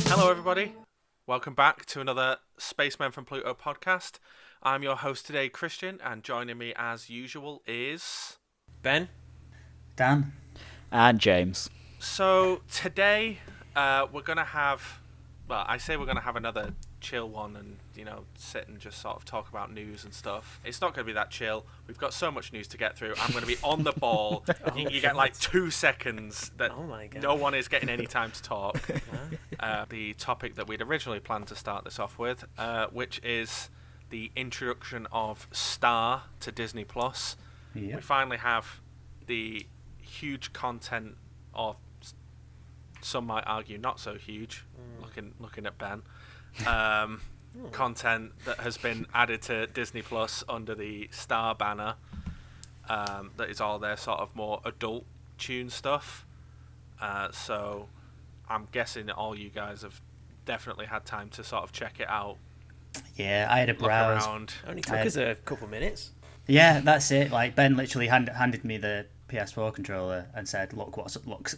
Hello everybody, welcome back to another Spacemen From Pluto Podcast. I'm your host today, Christian, and joining me as usual is... Ben, Dan, and James. So today we're going to have, well, I say we're going to have another chill one and, you know, sit and just sort of talk about news and stuff. It's not going to be that chill. We've got so much news to get through. I'm going to be on the ball. You get like 2 seconds that no one is getting any time to talk. The topic that we'd originally planned to start this off with, which is the introduction of Star to Disney+. Yep. We finally have the huge content, or some might argue not so huge, looking at Ben, content that has been added to Disney Plus under the Star banner, that is all their sort of more adult tune stuff. So I'm guessing all you guys have definitely had time to sort of check it out. Yeah, I had a browse. Only took us a couple minutes. Yeah, that's it. Like Ben literally handed me the PS4 controller and said, "Look,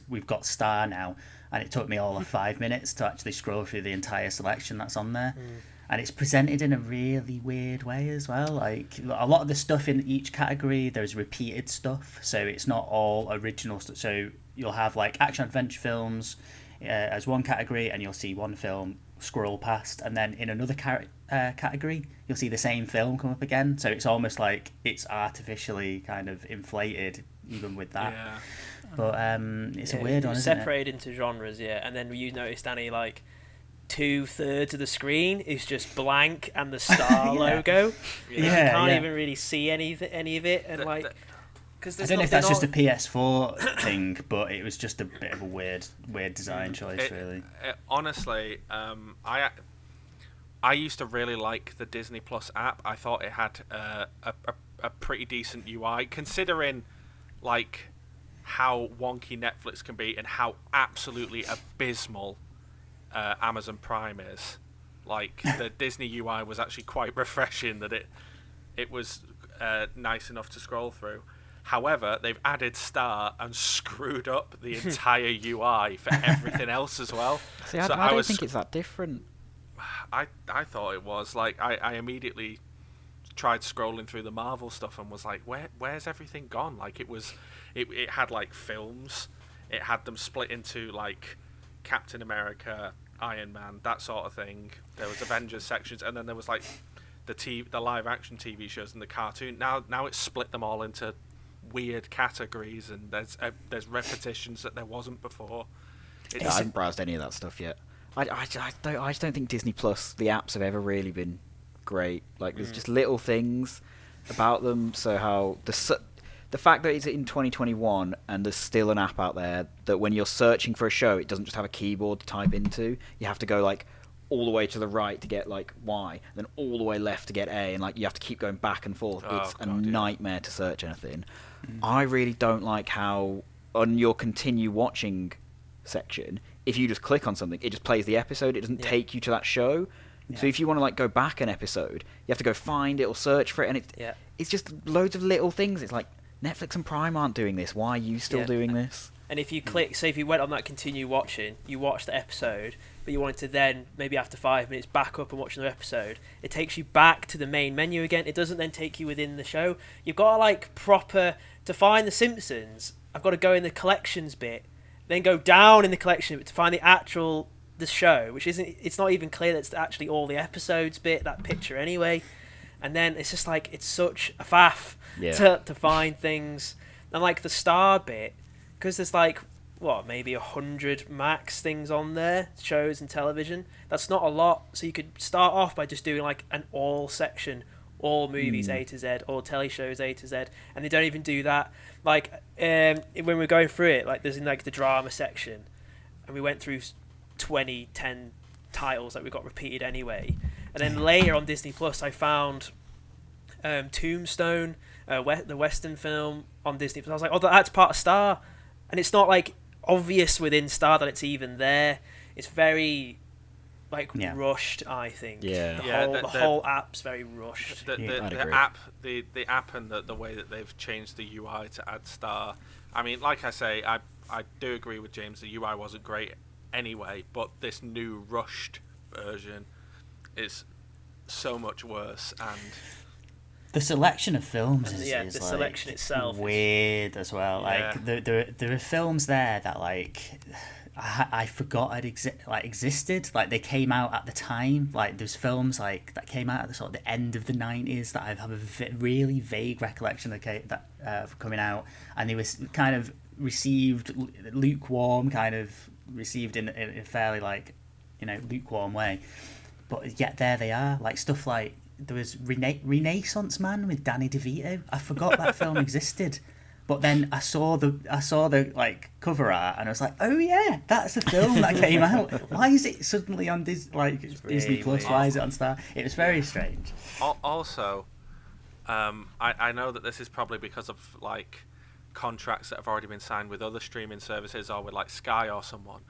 we've got Star now," and it took me all of 5 minutes to actually scroll through the entire selection that's on there. And it's presented in a really weird way as well. Like a lot of the stuff in each category, there's repeated stuff, so it's not all original stuff. So you'll have like action adventure films as one category, and you'll see one film scroll past, and then in another category you'll see the same film come up again. So it's almost like it's artificially kind of inflated even with that. Yeah. But it's a weird one, isn't it? Separated into genres, yeah. And then you notice, Danny, like 2/3 of the screen is just blank and the Star logo. You can't even really see any of it, and because I don't know if that's just a PS4 thing, but it was just a bit of a weird design choice, really. Honestly, I used to really like the Disney Plus app. I thought it had a pretty decent UI, considering like how wonky Netflix can be and how absolutely abysmal Amazon Prime is. Like the Disney UI was actually quite refreshing, that it was nice enough to scroll through. However, they've added Star and screwed up the entire UI for everything else as well. See, I don't think it's that different. I thought it was. Like, I immediately tried scrolling through the Marvel stuff and was like, where's everything gone? Like, it had like films, it had them split into like Captain America, Iron Man, that sort of thing. There was Avengers sections, and then there was like the live action TV shows and the cartoon. Now it's split them all into weird categories, and there's repetitions that there wasn't before. I haven't browsed any of that stuff yet. I just don't think Disney Plus, the apps, have ever really been great. Like there's just little things about them. So how the fact that it's in 2021 and there's still an app out there that when you're searching for a show, it doesn't just have a keyboard to type into. You have to go like all the way to the right to get like Y, then all the way left to get A, and like you have to keep going back and forth. It's a nightmare to search anything. I really don't like how on your continue watching section, if you just click on something, it just plays the episode. It doesn't take you to that show. So if you want to like go back an episode, you have to go find it or search for it, and it's just loads of little things. It's like Netflix and Prime aren't doing this. Why are you still doing this? And if you click, say if you went on that continue watching, you watched the episode, but you wanted to then, maybe after 5 minutes, back up and watch another episode, it takes you back to the main menu again. It doesn't then take you within the show. You've got to like to find The Simpsons, I've got to go in the collections bit, then go down in the collection bit to find the show, which it's not even clear that it's actually all the episodes bit, that picture anyway. And then it's just like, it's such a faff to find things. And like the Star bit, because there's like, maybe 100 max things on there, shows and television. That's not a lot. So you could start off by just doing like an all section, all movies A to Z, all telly shows A to Z, and they don't even do that. Like when we're going through it, like there's in like the drama section, and we went through 10 titles that we got repeated anyway. And then later on Disney Plus, I found Tombstone, the Western film on Disney Plus. I was like, oh, that's part of Star, and it's not like obvious within Star that it's even there. It's very rushed. I think. Yeah. The whole app's very rushed. The app and the way that they've changed the UI to add Star. I mean, like I say, I do agree with James. The UI wasn't great anyway, but this new rushed version is so much worse. And the selection of films is the selection itself weird as well. Yeah. Like there are films there that like I forgot existed. Like they came out at the time. Like there's films like that came out at the sort of the end of the 90s that I have a really vague recollection that coming out, and they was kind of received lukewarm, kind of received in a fairly lukewarm way. But yet there they are, like stuff like there was Renaissance Man with Danny DeVito. I forgot that film existed. But then I saw the like cover art and I was like, oh yeah, that's a film that came out. Why is it suddenly on Disney Plus? Why is it on Star? It was very strange. Also, I know that this is probably because of like contracts that have already been signed with other streaming services or with like Sky or someone,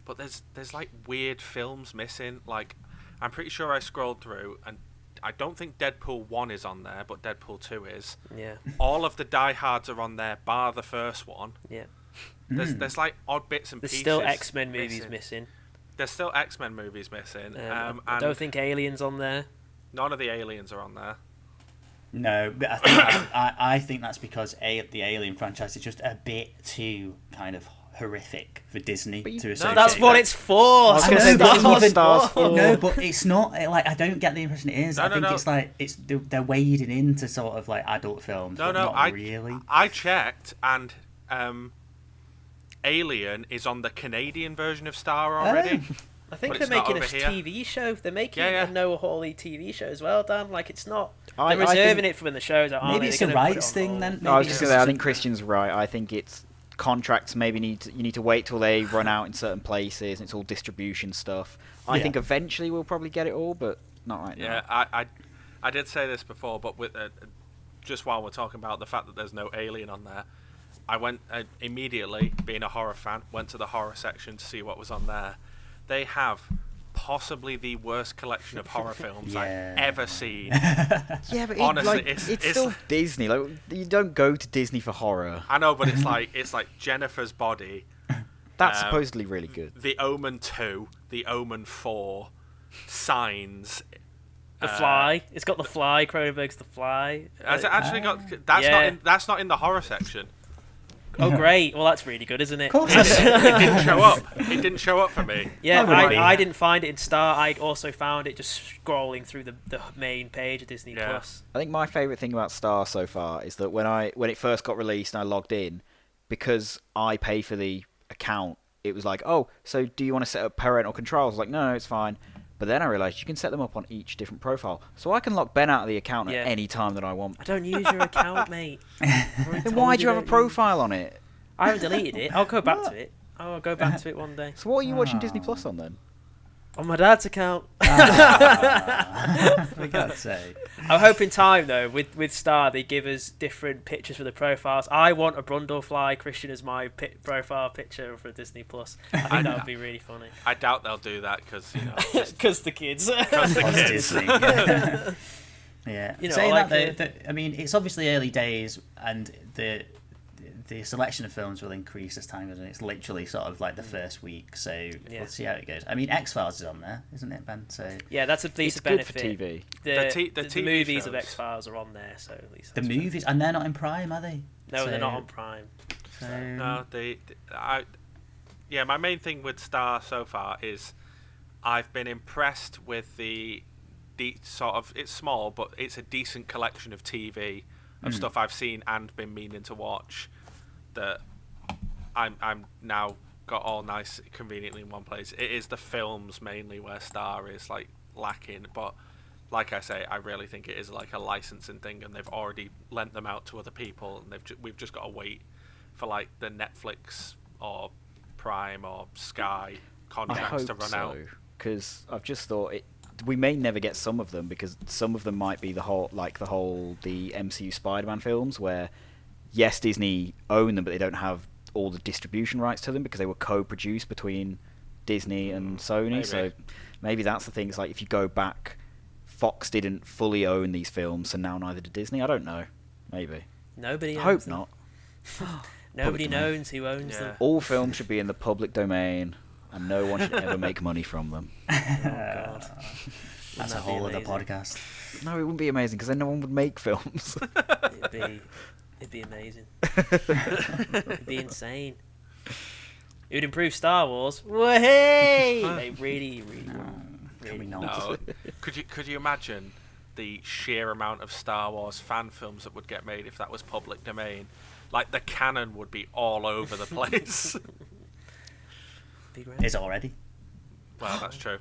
but there's like weird films missing. Like I'm pretty sure I scrolled through and I don't think Deadpool 1 is on there, but Deadpool 2 is. Yeah. All of the Die Hards are on there, bar the first one. Yeah. There's like odd bits and There's pieces. still X-Men movies missing. There's still X-Men movies missing. I don't think Aliens on there. None of the Aliens are on there. No, but I think that's because the Alien franchise is just a bit too kind of horrific for Disney to associate. That's what it's for. No, but it's not. Like I don't get the impression it is. I think it's like they're wading into sort of like adult films. Not really. I checked, and Alien is on the Canadian version of Star already. I think they're making a TV show. They're making a Noah Hawley TV show as well, Dan. Like it's not. They're reserving it for when the show's out. Maybe it's a rights thing then. I was just gonna say, I think Christian's right. I think it's contracts. Maybe you need to wait till they run out in certain places. And it's all distribution stuff. I think eventually we'll probably get it all, but not right now. Yeah, I did say this before, but with just while we're talking about the fact that there's no Alien on there, I went immediately, being a horror fan, went to the horror section to see what was on there. They have possibly the worst collection of horror films I've ever seen. Yeah, but honestly, it's still Disney. Like you don't go to Disney for horror. I know, but it's like Jennifer's Body. That's supposedly really good. The Omen 2, The Omen 4, Signs. The Fly. It's got The Fly. Cronenberg's The Fly. Has it actually got? That's not in the horror section. Oh great! Well, that's really good, isn't it? Of course it didn't show up. It didn't show up for me. Yeah, I didn't find it in Star. I also found it just scrolling through the main page of Disney Plus. I think my favourite thing about Star so far is that when it first got released and I logged in, because I pay for the account, it was like, oh, so do you want to set up parental controls? I was like, no, it's fine. But then I realised you can set them up on each different profile. So I can lock Ben out of the account at any time that I want. I don't use your account, mate. Then why do you have a profile on it? I haven't deleted it. I'll go back to it. I'll go back to it one day. So what are you watching Disney Plus on then? On my dad's account. For God's sake. I'm hoping time though with Star they give us different pictures for the profiles. I want a Brundlefly Christian as my profile picture for Disney Plus. I think that would be really funny. I doubt they'll do that because because the kids. Because the kids. Yeah. You know, saying like that, I mean, it's obviously early days, and the selection of films will increase as time goes on. It's literally sort of like the first week, so we'll see how it goes. I mean, X-Files is on there, isn't it, Ben? So yeah, that's at least a benefit. Good for TV. The movies of X-Files are on there, so at least the movies, and they're not in Prime, are they? No, they're not on Prime. No, my main thing with Star so far is I've been impressed with the sort of, it's small, but it's a decent collection of TV of stuff I've seen and been meaning to watch that I'm now got all nice conveniently in one place. It is the films mainly where Star is like lacking, but like I say, I really think it is like a licensing thing, and they've already lent them out to other people, and we've just got to wait for like the Netflix or Prime or Sky contracts to run out. Because I've just thought we may never get some of them, because some of them might be the MCU Spider-Man films where yes, Disney own them, but they don't have all the distribution rights to them because they were co-produced between Disney and Sony. Maybe. So maybe that's the thing. It's like if you go back, Fox didn't fully own these films, and now neither did Disney. I don't know. Maybe. Nobody I owns hope them. not. Nobody Public domain. knows who owns them. All films should be in the public domain, and no one should ever make money from them. Oh God. That's Wouldn't a that be whole other amazing? podcast. No, it wouldn't be amazing because then no one would make films. It'd be amazing. It'd be insane. It would improve Star Wars. Way! They really, really would. Can we Really. not? No. Could you imagine the sheer amount of Star Wars fan films that would get made if that was public domain? Like, the canon would be all over the place. Be great. Is it already? Well, that's true.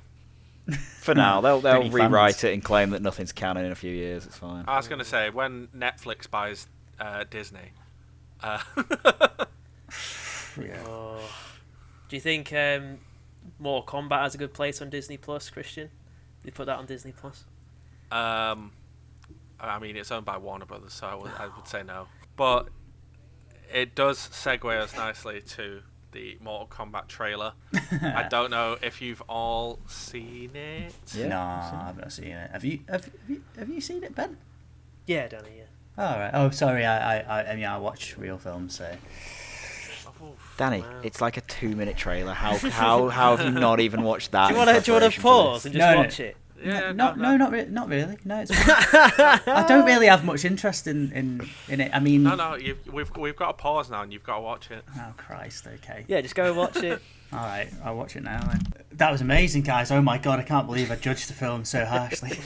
For now, they'll Pretty rewrite fans. it and claim that nothing's canon in a few years. It's fine. I was going to say, when Netflix buys Disney, Oh. Do you think Mortal Kombat has a good place on Disney Plus, Christian? They put that on Disney Plus. I mean, it's owned by Warner Brothers, so I would say no. But it does segue us nicely to the Mortal Kombat trailer. I don't know if you've all seen it. Yeah, No, I've seen it. I've not seen it. Have you seen it, Ben? Yeah, Danny. Yeah. All right. Oh, sorry. I mean, I watch real films, so. Oh, Danny, Wow. it's like a 2 minute trailer. How have you not even watched that? Do you in want to preparation for pause this? and just No, watch it? yeah, not really. Not really. No, it's. I don't really have much interest in it. I mean. No, we've got to pause now, and you've got to watch it. Oh Christ. Okay. Yeah, just go and watch it. All right. I'll watch it now. Then. That was amazing, guys. Oh my God, I can't believe I judged the film so harshly.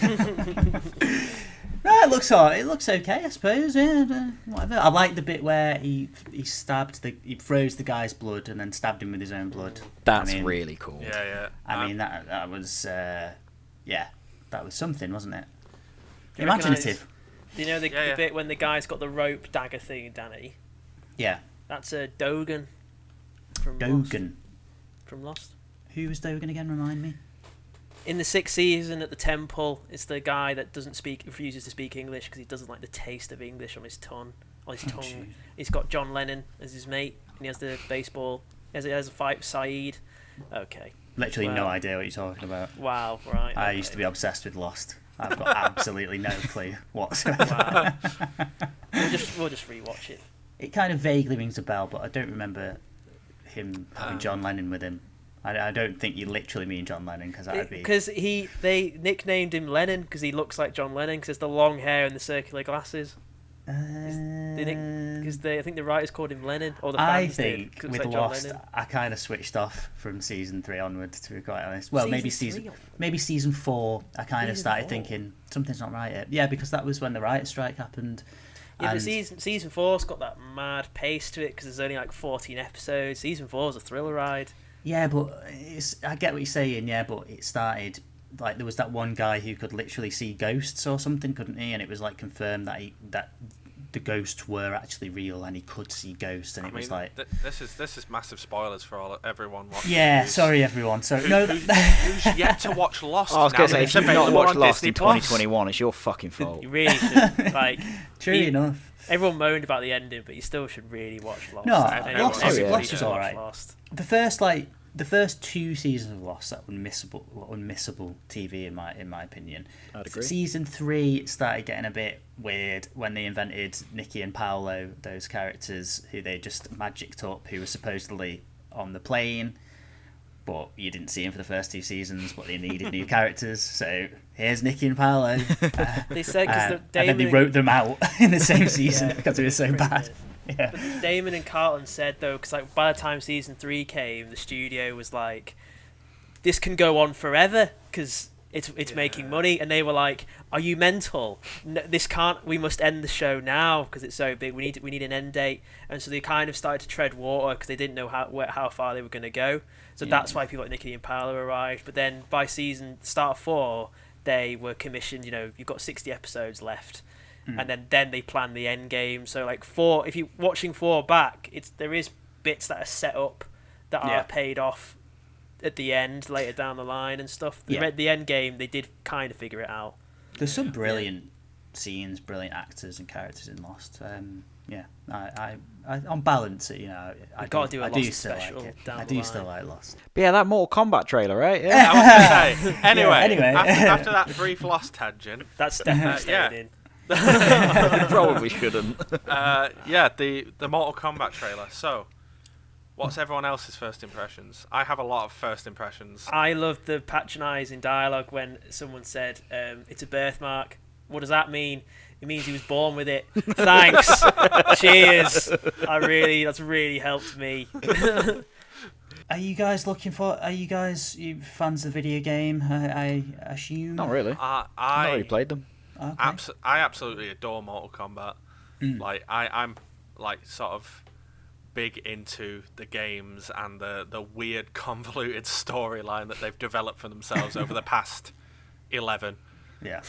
No, it looks alright. It looks okay, I suppose. Yeah, whatever. I like the bit where he froze the guy's blood and then stabbed him with his own blood. That's I mean, really cool. Yeah. I mean that was yeah, that was something, wasn't it? Do you recognise- Imaginative. Do you know the Yeah. bit when the guy's got the rope dagger thing, Danny? Yeah. That's Dogan. From Lost. Dogan. From Lost. Who was Dogan again? Remind me. In the 6th season at the temple, it's the guy that refuses to speak English because he doesn't like the taste of English on his tongue. jeez. He's got John Lennon as his mate, and he has the baseball. He has a fight with Saeed. Okay. Literally no Well- idea what you're talking about. Wow. Right. I okay. used to be obsessed with Lost. I've got absolutely no clue whatsoever. Wow. we'll just rewatch it. It kind of vaguely rings a bell, but I don't remember him having John Lennon with him. I don't think you literally mean John Lennon because that would be. Because they nicknamed him Lennon because he looks like John Lennon because the long hair and the circular glasses. Because I think the writers called him Lennon, or the I fans did, think 'cause it with looks like John Lost, Lennon. I kind of switched off from season 3 onwards, to be quite honest. Well, maybe Season 3 maybe season 4. I kind of Season started 4? thinking something's not right here. Yeah, because that was when the writer's strike happened. Yeah, but and- season 4's got that mad pace to it because there's only like 14 episodes. Season 4's a thriller ride. Yeah, but I get what you're saying. Yeah, but it started like there was that one guy who could literally see ghosts or something, couldn't he? And it was like confirmed that the ghosts were actually real and he could see ghosts, and I it mean, was like. this is massive spoilers for everyone watching. Yeah, who's- sorry everyone. So who's yet to watch Lost? Oh, I was now going to that say, it's if you've not available watched on Lost Disney in Plus. 2021, it's your fucking fault. You really should. Like, True he- enough. everyone moaned about the ending, but you still should really watch Lost. No, Everyone- Lost is- everybody Lost should is watch alright. Lost. The first 2 seasons of Lost are unmissable TV in my opinion. I'd agree. Season 3 started getting a bit weird when they invented Nikki and Paolo, those characters who they just magicked up, who were supposedly on the plane, but you didn't see them for the first 2 seasons. But they needed new characters, so here's Nikki and Paolo. They said because And then they wrote them out in the same season because it was so bad. Yeah. But Damon and Carlton said though, because like by the time season 3 came, the studio was like, "This can go on forever because it's making money," and they were like, "Are you mental? No, this can't. We must end the show now because it's so big. We need an end date." And so they kind of started to tread water because they didn't know how far they were going to go. So that's why people like Nikki and Paolo arrived. But then by start of 4, they were commissioned. You know, you've got 60 episodes left. And then they plan the end game. So like 4, if you're watching 4 back, there is bits that are set up that are paid off at the end later down the line and stuff. The end game, they did kind of figure it out. There's some brilliant scenes, brilliant actors and characters in Lost. Yeah, I on balance, you know, I got to do a Lost still special like it. down I the do line. still like Lost. But yeah, that Mortal Kombat trailer, right? Yeah. I was going to say. Anyway, anyway. after that brief Lost tangent, That's definitely yeah. staying in. Probably shouldn't. yeah, the Mortal Kombat trailer. So, what's everyone else's first impressions? I have a lot of first impressions. I loved the patronising dialogue when someone said, "It's a birthmark." What does that mean? It means he was born with it. Thanks. Cheers. That's really helped me. Are you guys you fans of the video game? I assume. Not really. I've not really played them. Okay. I absolutely adore Mortal Kombat. Like I'm like sort of big into the games and the weird convoluted storyline that they've developed for themselves over the past 11. Yeah.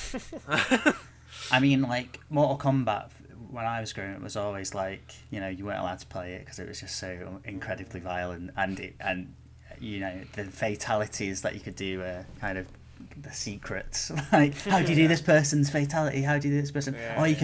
I mean, like, Mortal Kombat, when I was growing up, was always like, you know, you weren't allowed to play it because it was just so incredibly violent, and you know, the fatalities that you could do were kind of the secrets. Like, how do you do this person's fatality? How do you do this person? You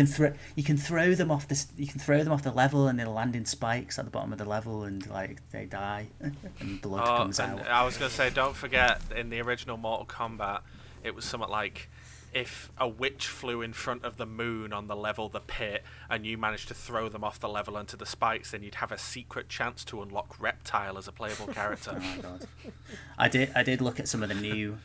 can throw them off the level, and they'll land in spikes at the bottom of the level, and like they die, and blood comes out. I was gonna say, don't forget, in the original Mortal Kombat, it was something like, if a witch flew in front of the moon on the level the pit and you managed to throw them off the level onto the spikes, then you'd have a secret chance to unlock Reptile as a playable character. Oh my god. I did look at some of the new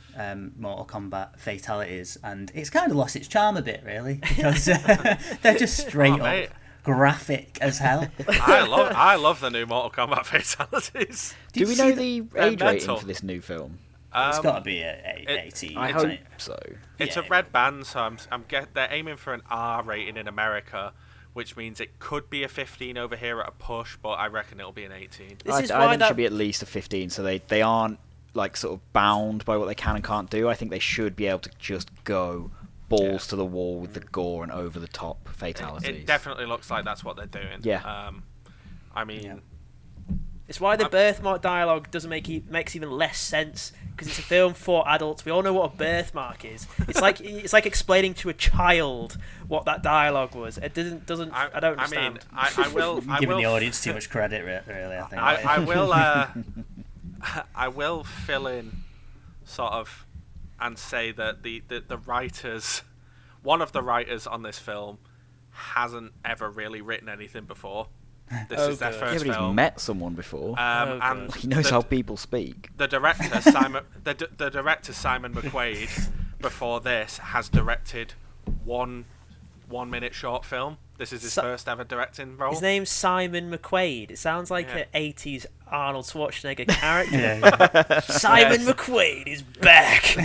Mortal Kombat fatalities, and it's kind of lost its charm a bit, really, because they're just straight up graphic as hell. I love the new Mortal Kombat fatalities. Do we know the age rating for this new film? It's got to be 18. I hope so. It's a red band, so they're aiming for an R rating in America, which means it could be a 15 over here at a push, but I reckon it'll be an 18. I think it should be at least a 15, so they aren't like sort of bound by what they can and can't do. I think they should be able to just go balls to the wall with the gore and over the top fatalities. It definitely looks like that's what they're doing. Yeah. I mean. Yeah. It's why the birthmark dialogue makes even less sense, because it's a film for adults. We all know what a birthmark is. It's like explaining to a child what that dialogue was. It doesn't. I don't understand. I will. Giving the audience too much credit, really. I think. I will. I will fill in, sort of, and say that the writers, one of the writers on this film, hasn't ever really written anything before. This is their first film. film. He's met someone before. And he knows how people speak. The director Simon McQuaid, before this, has directed one 1-minute short film. This is his first ever directing role. His name's Simon McQuaid. It sounds like an 80s Arnold Schwarzenegger character. Simon McQuaid is back.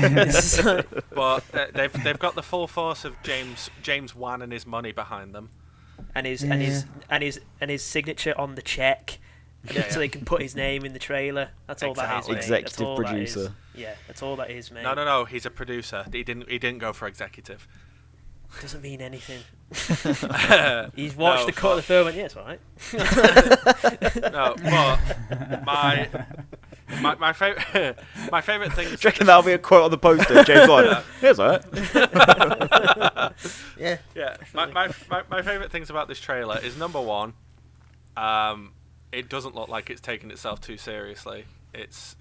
But they've got the full force of James Wan and his money behind them. And his signature on the check, so they can put his name in the trailer. That's all that is. Mate. Executive producer. Yeah, that's all that is, mate. No. He's a producer. He didn't go for executive. Doesn't mean anything. He's watched the cut of the film and it's all right. No, but my favorite thing. Do you reckon that'll be a quote on the poster? James Wan. Here's that. Yeah. My favorite things about this trailer is, number one, it doesn't look like it's taking itself too seriously. It's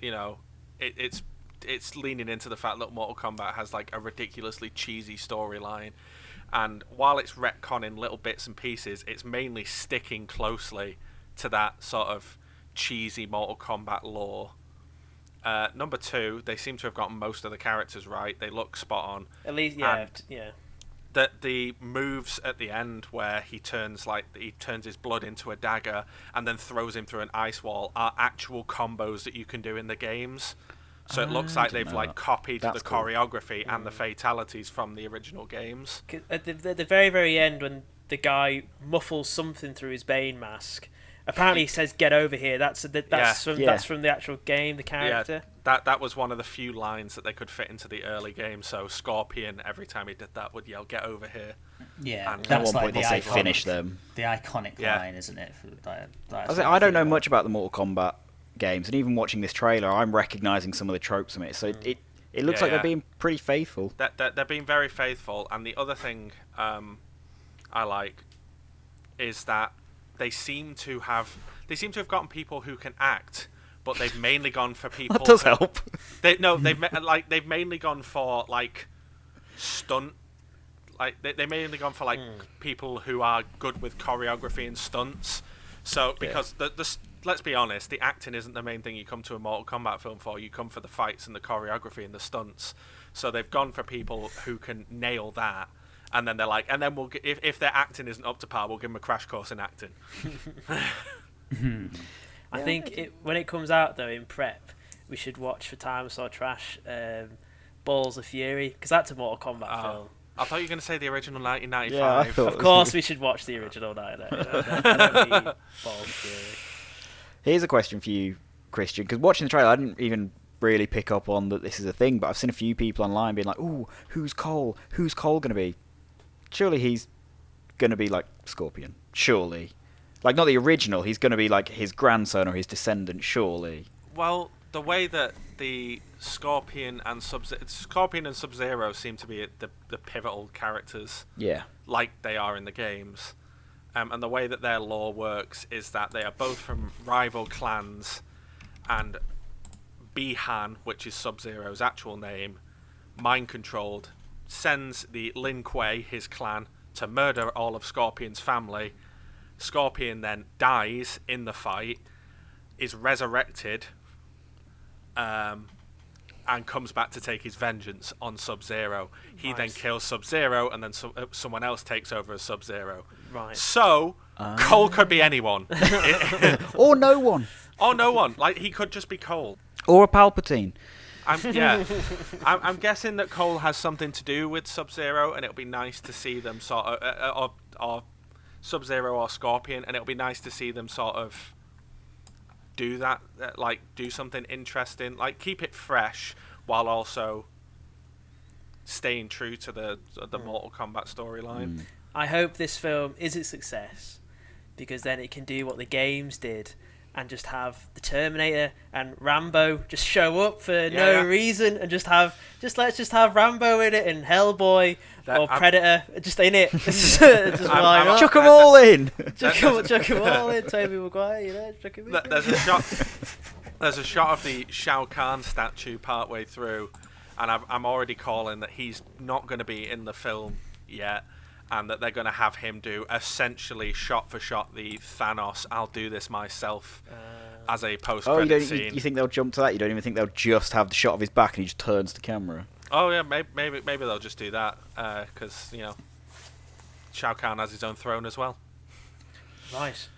it's leaning into the fact that Mortal Kombat has like a ridiculously cheesy storyline. And while it's retconning little bits and pieces, it's mainly sticking closely to that sort of cheesy Mortal Kombat lore. Number two, they seem to have gotten most of the characters right. They look spot on. At least, yeah. The moves at the end where he turns his blood into a dagger and then throws him through an ice wall are actual combos that you can do in the games. So it looks like they've copied the choreography and the fatalities from the original games. At the very, very end, when the guy muffles something through his Bane mask, apparently he says, "Get over here." That's from the actual game, the character. Yeah, that was one of the few lines that they could fit into the early game. So Scorpion, every time he did that, would yell, "Get over here." Yeah, and that's at one point like they say finish them. The iconic line, isn't it? I don't know much about the Mortal Kombat games, and even watching this trailer, I'm recognising some of the tropes from it. So It looks like they're being pretty faithful. They're being very faithful, and the other thing I like is that they seem to have gotten people who can act, but they've mainly gone for people. That does help. They've mainly gone for like stunt. Like they mainly gone for like people who are good with choreography and stunts. So because let's be honest, the acting isn't the main thing you come to a Mortal Kombat film for. You come for the fights and the choreography and the stunts. So they've gone for people who can nail that, and then they're like, and then if their acting isn't up to par, we'll give them a crash course in acting. I think when it comes out though in prep, we should watch for Time Saw Trash, Balls of Fury, because that's a Mortal Kombat film. I thought you were going to say the original 1995. Yeah, I thought Of course, we should watch the original 1995. Balls of Fury. Here's a question for you, Christian, because watching the trailer, I didn't even really pick up on that this is a thing, but I've seen a few people online being like, "Ooh, who's Cole? Who's Cole going to be?" Surely he's going to be like Scorpion. Surely. Like, not the original, he's going to be like his grandson or his descendant, surely. Well, the way that the Scorpion and Sub-Zero seem to be the pivotal characters, like they are in the games, and the way that their lore works is that they are both from rival clans, and Bihan, which is Sub-Zero's actual name, mind-controlled, sends the Lin Kuei, his clan, to murder all of Scorpion's family. Scorpion then dies in the fight, is resurrected, and comes back to take his vengeance on Sub-Zero. He then kills Sub-Zero, and then someone else takes over as Sub-Zero. Right. So, Cole could be anyone. Or no one. Or no one. Like, he could just be Cole. Or a Palpatine. I'm guessing that Cole has something to do with Sub-Zero, and it'll be nice to see them sort of... or Sub-Zero or Scorpion, and it'll be nice to see them sort of do that, like do something interesting, like keep it fresh while also staying true to the Mortal Kombat storyline. I hope this film is a success, because then it can do what the games did and just have the Terminator and Rambo just show up for no reason, and let's have Rambo in it, and Hellboy or Predator just in it. Chuck them all in. Chuck them all in. Tobey Maguire, chuck him in. There's a shot of the Shao Kahn statue partway through, and I'm already calling that he's not going to be in the film yet, and that they're going to have him do essentially shot for shot the Thanos "I'll do this myself" as a post-credit scene. You think they'll jump to that? You don't even think they'll just have the shot of his back and he just turns to camera? Oh yeah, maybe they'll just do that, because Shao Kahn has his own throne as well. Nice.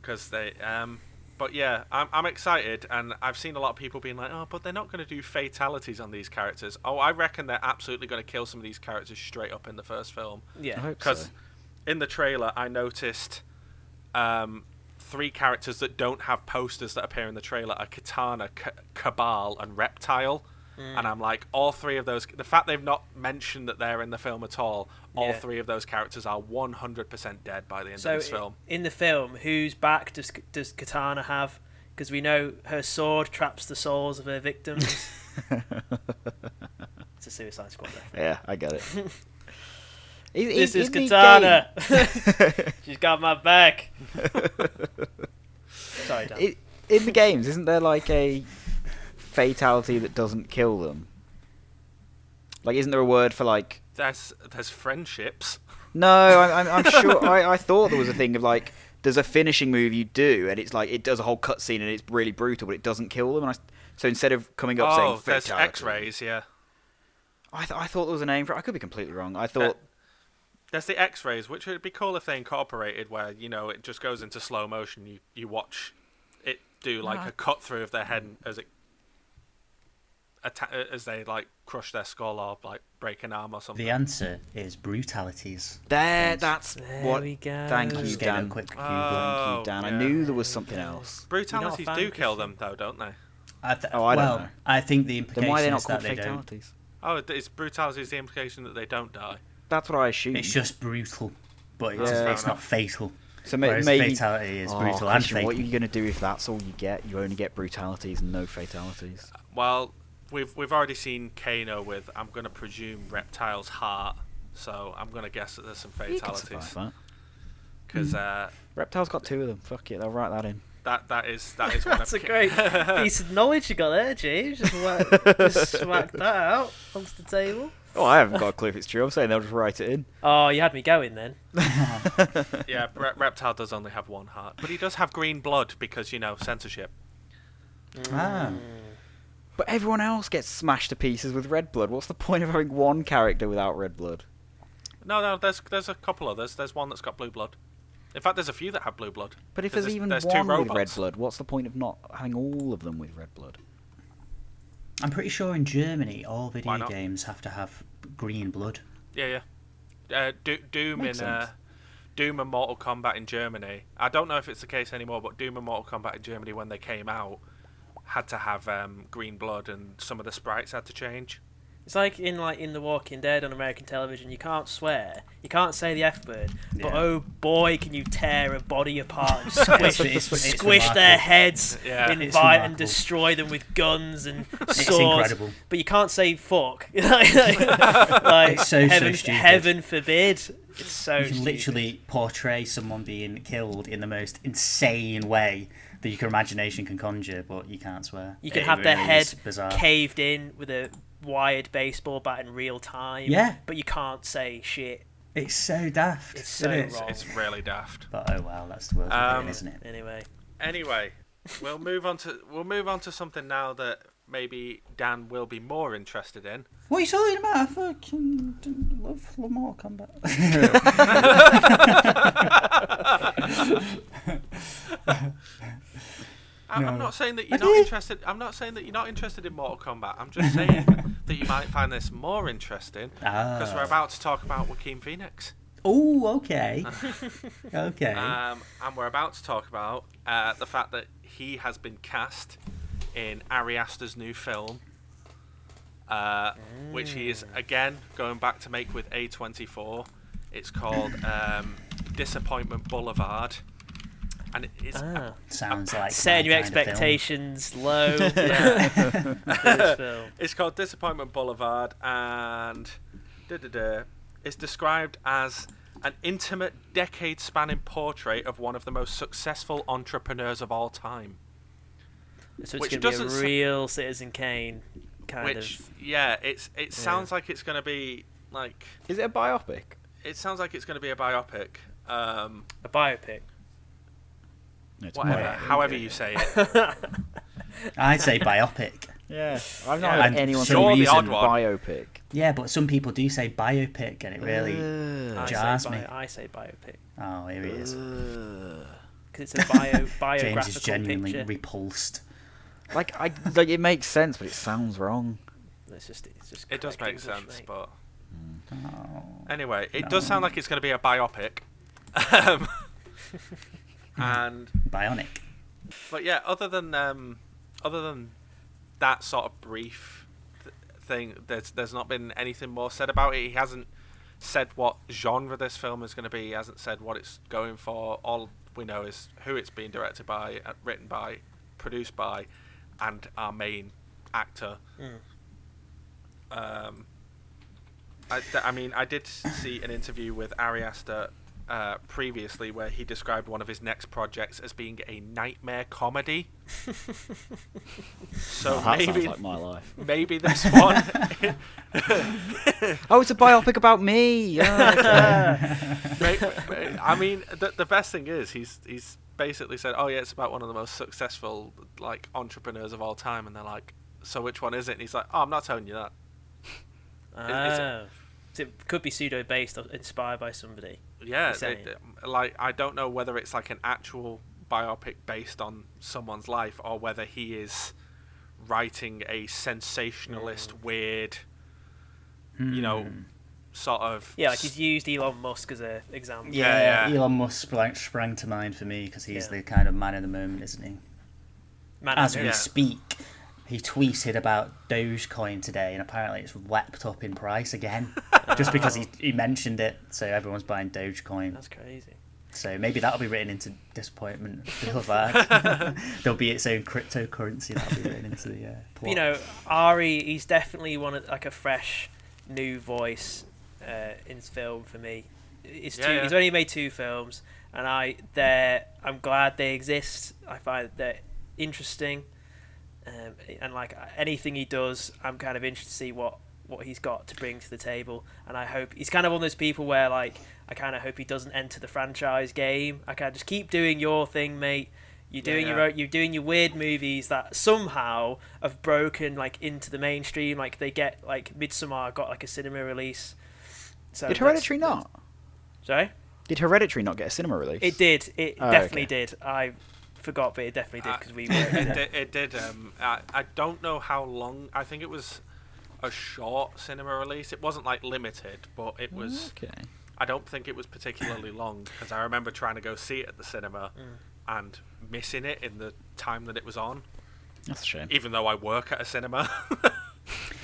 Because they but yeah, I'm excited, and I've seen a lot of people being like, "Oh, but they're not going to do fatalities on these characters." Oh, I reckon they're absolutely going to kill some of these characters straight up in the first film. Yeah, because in the trailer I noticed 3 characters that don't have posters that appear in the trailer are Katana, Cabal, and Reptile. And I'm like, all 3 of those, the fact they've not mentioned that they're in the film at all, all 3 of those characters are 100% dead by the end of this film. In the film, whose back does Katana have? Because we know her sword traps the souls of her victims. It's a Suicide Squad reference. Yeah, I get it. This is Katana. She's got my back. Sorry, Dan. In the games, isn't there like a fatality that doesn't kill them? Like, isn't there a word for like? There's friendships. No, I'm sure. I thought there was a thing of like, there's a finishing move you do, and it's like it does a whole cutscene, and it's really brutal, but it doesn't kill them. And so instead of coming up saying fatality, there's X-rays. Yeah. I thought there was a name for it. I could be completely wrong. I thought there's the X-rays, which would be cool if they incorporated, where it just goes into slow motion. You watch it do like a cut through of their head as it. As they like crush their skull or like break an arm or something. The answer is brutalities. That's what. We go. Thank you, Just Dan. a quick Google. Thank you, Dan. I knew there was something else. Brutalities do kill them, though, don't they? I don't know. I think the implication Then why are they not is that called they fatalities? Oh, it's brutality is the implication that they don't die. That's what I assumed. don't. It's just brutal, but Yeah. it's not fatal. So Whereas maybe fatality is brutal and Christian, fatal. what are you going to do if that's all you get? You only get brutalities and no fatalities. Well, we've already seen Kano with, I'm going to presume, Reptile's heart. So I'm going to guess that there's some fatalities. Because Reptile's got 2 of them. Fuck it, they'll write that in. That is one That's of a great piece of knowledge you got there, James. Just smack that out onto the table. Oh, I haven't got a clue if it's true. I'm saying they'll just write it in. Oh, you had me going then. Yeah, Reptile does only have 1 heart, but he does have green blood because censorship. Ah. But everyone else gets smashed to pieces with red blood. What's the point of having one character without red blood? No, there's a couple others. There's one that's got blue blood. In fact, there's a few that have blue blood. But if there's even there's one 2 with robots. red blood, what's the point of not having all of them with red blood? I'm pretty sure in Germany all Why video not? games have to have green blood. Yeah. Doom Makes sense. Doom and Mortal Kombat in Germany. I don't know if it's the case anymore, but Doom and Mortal Kombat in Germany, when they came out, had to have green blood, and some of the sprites had to change. It's like in The Walking Dead on American television. You can't swear, you can't say the F word, but Yeah. oh boy, can you tear a body apart and It's squish their remarkable. heads, Yeah. It's invite and remarkable. destroy them with guns and It's swords. incredible. But you can't say fuck. like It's so heaven, stupid. heaven forbid. It's so You can stupid. literally portray someone being killed in the most insane way that your imagination can conjure, but you can't swear. You can It have their really head is bizarre. caved in with a wired baseball bat in real time. Yeah. But you can't say shit. It's so daft. It's so isn't it? wrong. It's really daft. But oh well, that's the world we're in, isn't it? Anyway, We'll move on to something now that maybe Dan will be more interested in. What are you talking about? I fucking love Mortal Kombat. I'm not saying that you're I not did. interested. I'm not saying that you're not interested in Mortal Kombat. I'm just saying that you might find this more interesting because we're about to talk about Joaquin Phoenix. Oh, okay. Okay. And we're about to talk about the fact that he has been cast in Ari Aster's new film, which he is again going back to make with A24. It's called Disappointment Boulevard, and it's Sounds like setting my your kind of film. expectations low. For this film. It's called Disappointment Boulevard, and it's described as an intimate, decade-spanning portrait of one of the most successful entrepreneurs of all time. So Which it's going to be a doesn't real Citizen Kane kind of. Yeah, it sounds like it's going to be like. Is it a biopic? It sounds like it's going to be a biopic. A biopic. It's Whatever, biopic. however you say it. I'd say biopic. Yeah, I've not Yeah. heard anyone say You're the odd one. biopic. Yeah, but some people do say biopic, and it really jars me. I say biopic Oh, here he is. because it's a James biographical is genuinely picture. repulsed. Like it makes sense, but it sounds wrong. It's just It does correct make English, sense, mate. but Oh. anyway, it does sound like it's going to be a biopic. Um, and Bionic. but yeah, other than that sort of brief thing, there's not been anything more said about it. He hasn't said what genre this film is going to be. He hasn't said what it's going for. All we know is who it's being directed by, written by, produced by, and our main actor. I mean, I did see an interview with Ari Aster previously where he described one of his next projects as being a nightmare comedy. So That maybe sounds like my life. maybe this one. Oh, it's a biopic about me. Oh, okay. I mean, the best thing is he's basically said, "Oh yeah, it's about one of the most successful like entrepreneurs of all time," and they're like, "So which one is it?" And he's like, "Oh, I'm not telling you that." So it could be pseudo-based or inspired by somebody. Yeah, You're saying. like I don't know whether it's like an actual biopic based on someone's life or whether he is writing a sensationalist, weird, you know, sort of. Yeah, like he's used Elon Musk as an example. Yeah. Elon Musk sprang to mind for me because he's Yeah. the kind of man of the moment, isn't he? Man, As we Yeah. speak, he tweeted about Dogecoin today, and apparently it's leapt up in price again, just because he mentioned it. So everyone's buying Dogecoin. that's crazy. So maybe that'll be written into Disappointment Boulevard. There'll be its own cryptocurrency that'll be written into the plot. You know, Ari, he's definitely like a fresh, new voice in film for me. He's only made 2 films, and I'm glad they exist. I find that they're interesting, and like anything he does, I'm kind of interested to see what he's got to bring to the table. And I hope he's kind of one of those people where like I kind of hope he doesn't enter the franchise game. I kind of just keep doing your thing, mate. You're doing your weird movies that somehow have broken like into the mainstream. Like they get like Midsommar got like a cinema release. So Did Hereditary not? Sorry? Did Hereditary not get a cinema release? It did. It definitely did. I forgot, but it definitely did because we were. It did. I don't know how long. I think it was a short cinema release. It wasn't like limited, but it was. Okay. I don't think it was particularly long because I remember trying to go see it at the cinema and missing it in the time that it was on. That's a shame. Even though I work at a cinema.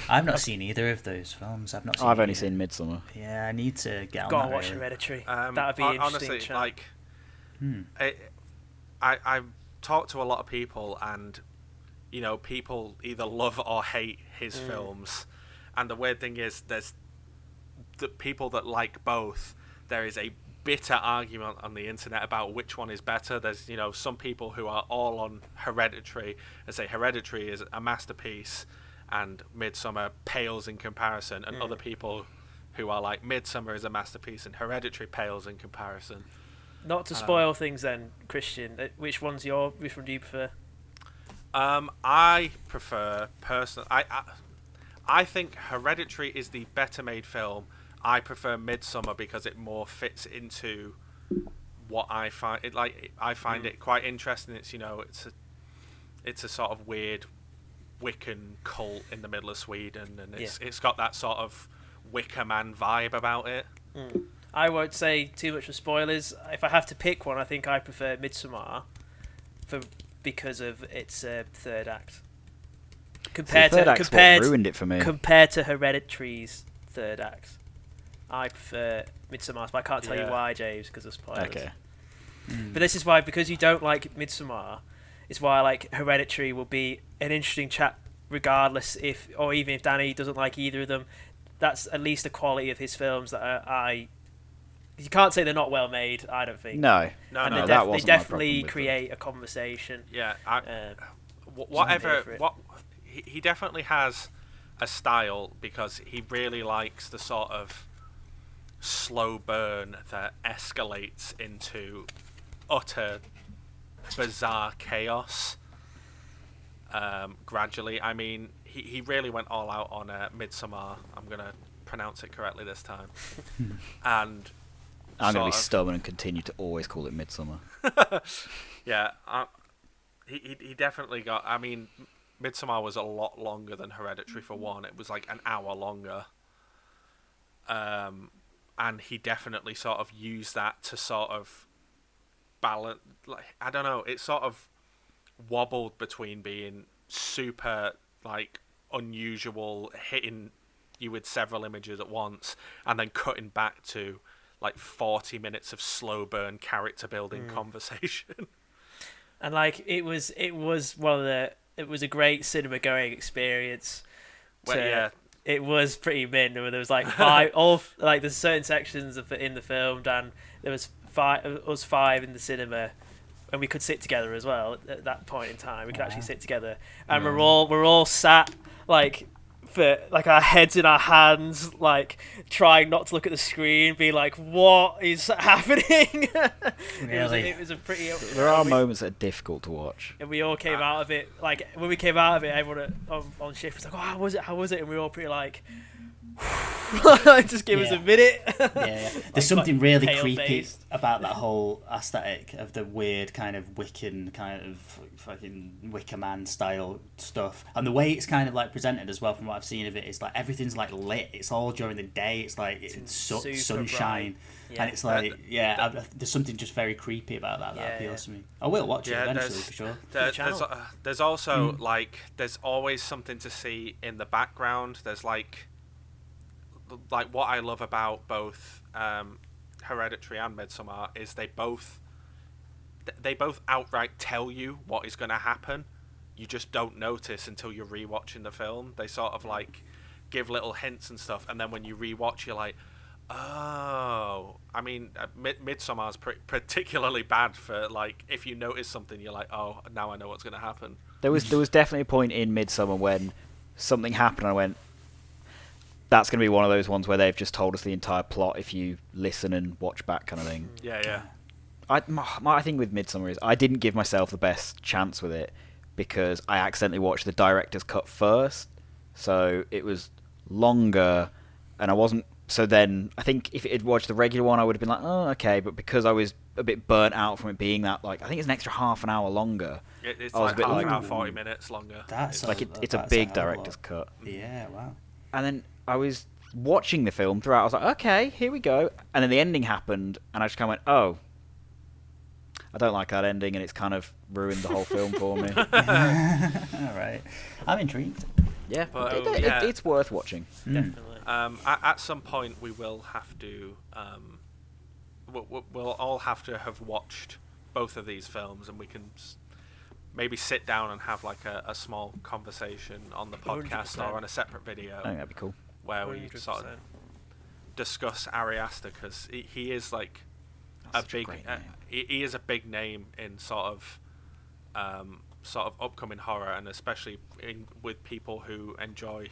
I've not seen either of those films. I've only seen Midsommar. Yeah, I need to get on Gotta that. watch Hereditary. That'd be interesting. Honestly, like, I've talked to a lot of people, and you know, people either love or hate his films. And the weird thing is, there's the people that like both. There is a bitter argument on the internet about which one is better. There's, you know, some people who are all on Hereditary and say Hereditary is a masterpiece and Midsommar pales in comparison, and other people who are like Midsommar is a masterpiece and Hereditary pales in comparison. Not to spoil things then, Christian, which one do you prefer? I prefer personally. I think Hereditary is the better made film. I prefer Midsommar because it more fits into what I find it like. I find it quite interesting. It's, you know, it's a sort of weird Wiccan cult in the middle of Sweden, and it's got that sort of Wicker Man vibe about it. I won't say too much of spoilers. If I have to pick one, I think I prefer Midsommar because of its third act. Compared ruined it for me. Compared to Hereditary's third act, I prefer Midsommar, but I can't tell you why, James, because of spoilers. Okay. But this is why, because you don't like Midsommar, it's why like Hereditary will be an interesting chat regardless even if Danny doesn't like either of them. That's at least the quality of his films that you can't say they're not well made, I don't think. No, they definitely create a conversation. Yeah, he definitely has a style because he really likes the sort of slow burn that escalates into utter bizarre chaos gradually. I mean, he really went all out on Midsommar. I'm going to pronounce it correctly this time. And I'm going to be stubborn and continue to always call it Midsommar. Yeah, he definitely got... I mean, Midsommar was a lot longer than Hereditary for one. It was like an hour longer. And he definitely sort of used that to sort of balance... Like, I don't know, it sort of wobbled between being super, like, unusual, hitting you with several images at once, and then cutting back to like 40 minutes of slow burn character building conversation. And like it was a great cinema going experience. It was pretty min. There was like there's certain sections in the film, and there was us five in the cinema, and we could sit together as well at that point in time. We could actually sit together, and we're all sat like for like our heads in our hands, like trying not to look at the screen, being like, "What is happening?" Really? It was a pretty. There are moments that are difficult to watch. And we all came out of it. Like when we came out of it, everyone on shift was like, "Oh, how was it? How was it?" And we were all pretty like, "Just give us a minute." Yeah. There's something really creepy pale-faced about that whole aesthetic of the weird kind of Wiccan kind of fucking Wicker Man style stuff, and the way it's kind of like presented as well. From what I've seen of it, it's like everything's like lit. It's all during the day. It's like it's sunshine. Yeah. And it's like, there's something just very creepy about that appeals to me. I will watch it eventually for sure. There's also like there's always something to see in the background. There's like what I love about both Hereditary and Midsommar is they both outright tell you what is going to happen. You just don't notice until you're rewatching the film. They sort of like give little hints and stuff, and then when you rewatch, you're like, oh. I mean, Midsommar's particularly bad for like if you notice something, you're like, oh, now I know what's going to happen. There was definitely a point in Midsommar when something happened, and I went, that's going to be one of those ones where they've just told us the entire plot if you listen and watch back, kind of thing. Yeah. My thing with Midsommar is I didn't give myself the best chance with it because I accidentally watched the director's cut first, so it was longer, and I wasn't. So then I think if it had watched the regular one, I would have been like, oh, okay. But because I was a bit burnt out from it being that, like, I think it's an extra half an hour longer. It's like half an hour, 40 minutes longer. That's it's a big director's cut. Yeah, wow. And then I was watching the film throughout. I was like, okay, here we go. And then the ending happened, and I just kind of went, oh, I don't like that ending, and it's kind of ruined the whole film for me. All right, I'm intrigued. Yeah, but it's worth watching. Definitely. At some point, we will have to. We'll all have to have watched both of these films, and we can maybe sit down and have like a small conversation on the podcast 100%. or on a separate video. I think that'd be cool. Where we 100%. sort of discuss Ari Aster, because he is like That's such a great name. he is a big name in sort of upcoming horror, and especially with people who enjoy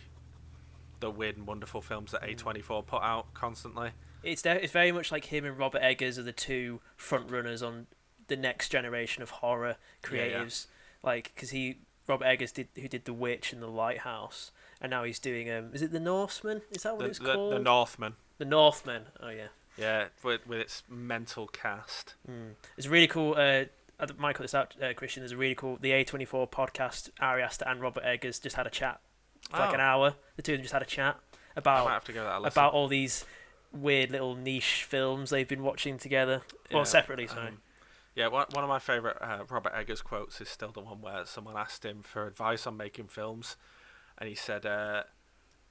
the weird and wonderful films that A24 put out constantly. It's very much like him and Robert Eggers are the two front runners on the next generation of horror creatives. Yeah. Like, because Robert Eggers who did The Witch and The Lighthouse, and now he's doing is it The Northman? Is that what it's called? The Northman. The Northman. Oh yeah. Yeah, with its mental cast. It's really cool. I might cut this out, Christian. There's a really cool the A24 podcast. Ari Aster and Robert Eggers just had a chat for like an hour. The two of them just had a chat I might about have to give that a listen. about all these weird little niche films they've been watching together, well, separately. Sorry. Yeah, one of my favourite Robert Eggers quotes is still the one where someone asked him for advice on making films, and he said,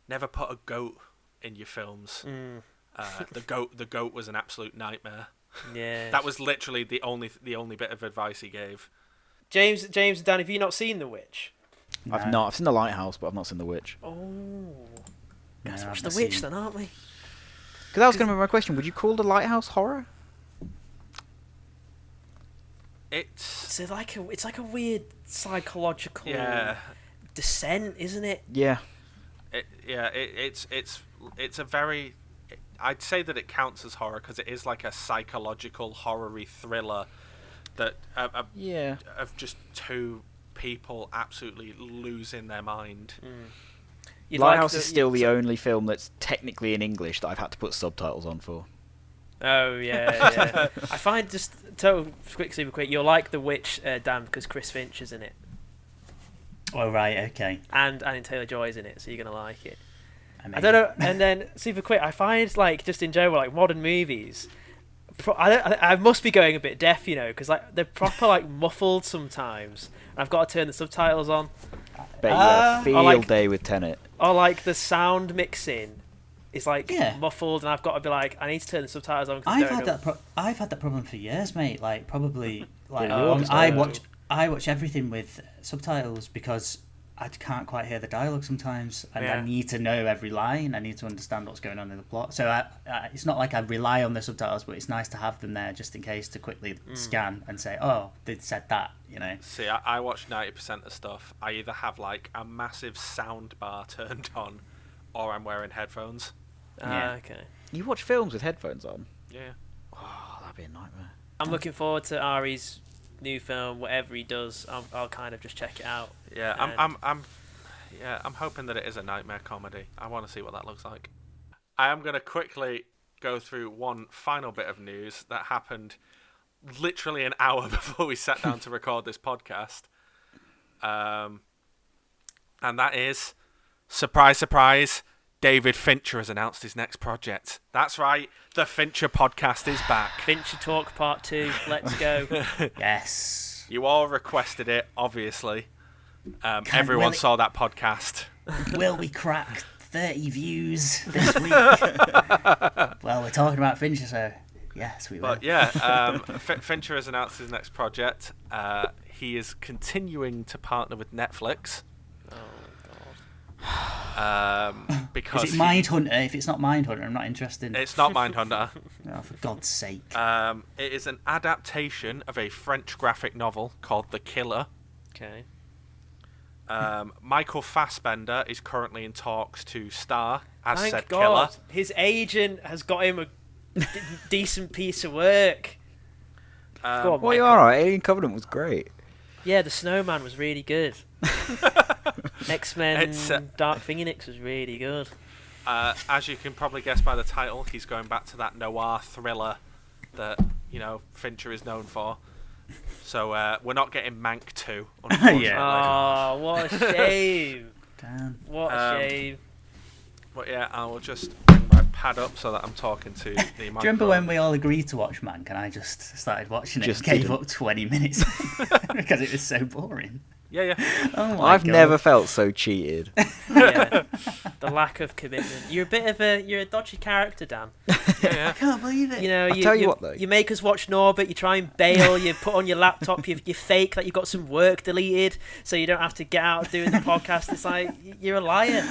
"Never put a goat in your films. The goat was an absolute nightmare." Yeah. That was literally the only bit of advice he gave. James and Dan, have you not seen The Witch? I've not. I've seen The Lighthouse, but I've not seen The Witch. Oh, guys, No, watch I've The Witch seen- then, aren't we? Because that was going to be my question. Would you call The Lighthouse horror? It's It's like a weird psychological descent, isn't it? Yeah. It's a very. I'd say that it counts as horror because it is like a psychological horror-y thriller that of just two people absolutely losing their mind. You'd Lighthouse like is still the only film that's technically in English that I've had to put subtitles on for. Oh yeah. I find just super quick. You'll like The Witch, Dan, because Chris Fincher's in it, Oh right, okay. and Taylor Joy's in it, so you're gonna like it. Amazing. I don't know. And then super quick, I find like just in general like modern movies. I must be going a bit deaf, because like they're proper like muffled sometimes. And I've got to turn the subtitles on. Bet you had a I field like- day with Tenet. Or like the sound mixing is like Yeah. muffled, and I've got to be like, I need to turn the subtitles on. 'Cause I've I don't had know- that. I've had that problem for years, mate. Like probably like Yeah, yours I too. watch everything with subtitles because I can't quite hear the dialogue sometimes, and Yeah. I need to know every line. I need to understand what's going on in the plot. So it's not like I rely on the subtitles, but it's nice to have them there just in case to quickly scan and say, "Oh, they said that," See, I watch 90% of stuff. I either have like a massive sound bar turned on, or I'm wearing headphones. Yeah. Okay. You watch films with headphones on? Yeah. Oh, that'd be a nightmare. I'm looking forward to Ari's new film. Whatever he does, I'll kind of just check it out. Yeah, And- I'm hoping that it is a nightmare comedy. I want to see what that looks like. I am going to quickly go through one final bit of news that happened literally an hour before we sat down to record this podcast. And that is, surprise, surprise, David Fincher has announced his next project. That's right, the Fincher Podcast is back. Fincher Talk Part 2. Let's go. Yes. You all requested it, obviously. will Everyone it- saw that podcast. Will we crack 30 views this week? Well, we're talking about Fincher, so Yes, we will. But yeah, Fincher has announced his next project. He is continuing to partner with Netflix. Because is it Mindhunter? If it's not Mindhunter, I'm not interested. It's not Mindhunter. Oh, for God's sake. It is an adaptation of a French graphic novel called The Killer. Okay. Michael Fassbender is currently in talks to star as Thank said God. killer. His agent has got him a decent piece of work. Go on, Well, Michael. you're alright. Alien Covenant was great. Yeah, the Snowman was really good. X-Men Dark Phoenix was really good. As you can probably guess by the title, he's going back to that noir thriller that Fincher is known for. So we're not getting Mank 2, unfortunately. Oh, what a shame. Damn. What a shame. But yeah, I will just bring my pad up so that I'm talking to the microphone. Do you remember when we all agreed to watch Mank and I just started watching it Just and gave didn't. up 20 minutes because it was so boring? Yeah. Oh my I've God. never felt so cheated. Yeah. The lack of commitment. You're a dodgy character, Dan. Yeah. I can't believe it. I'll tell you what, though. You make us watch Norbert, you try and bail, you put on your laptop, you fake that you've got some work deleted so you don't have to get out doing the podcast. It's like, you're a liar.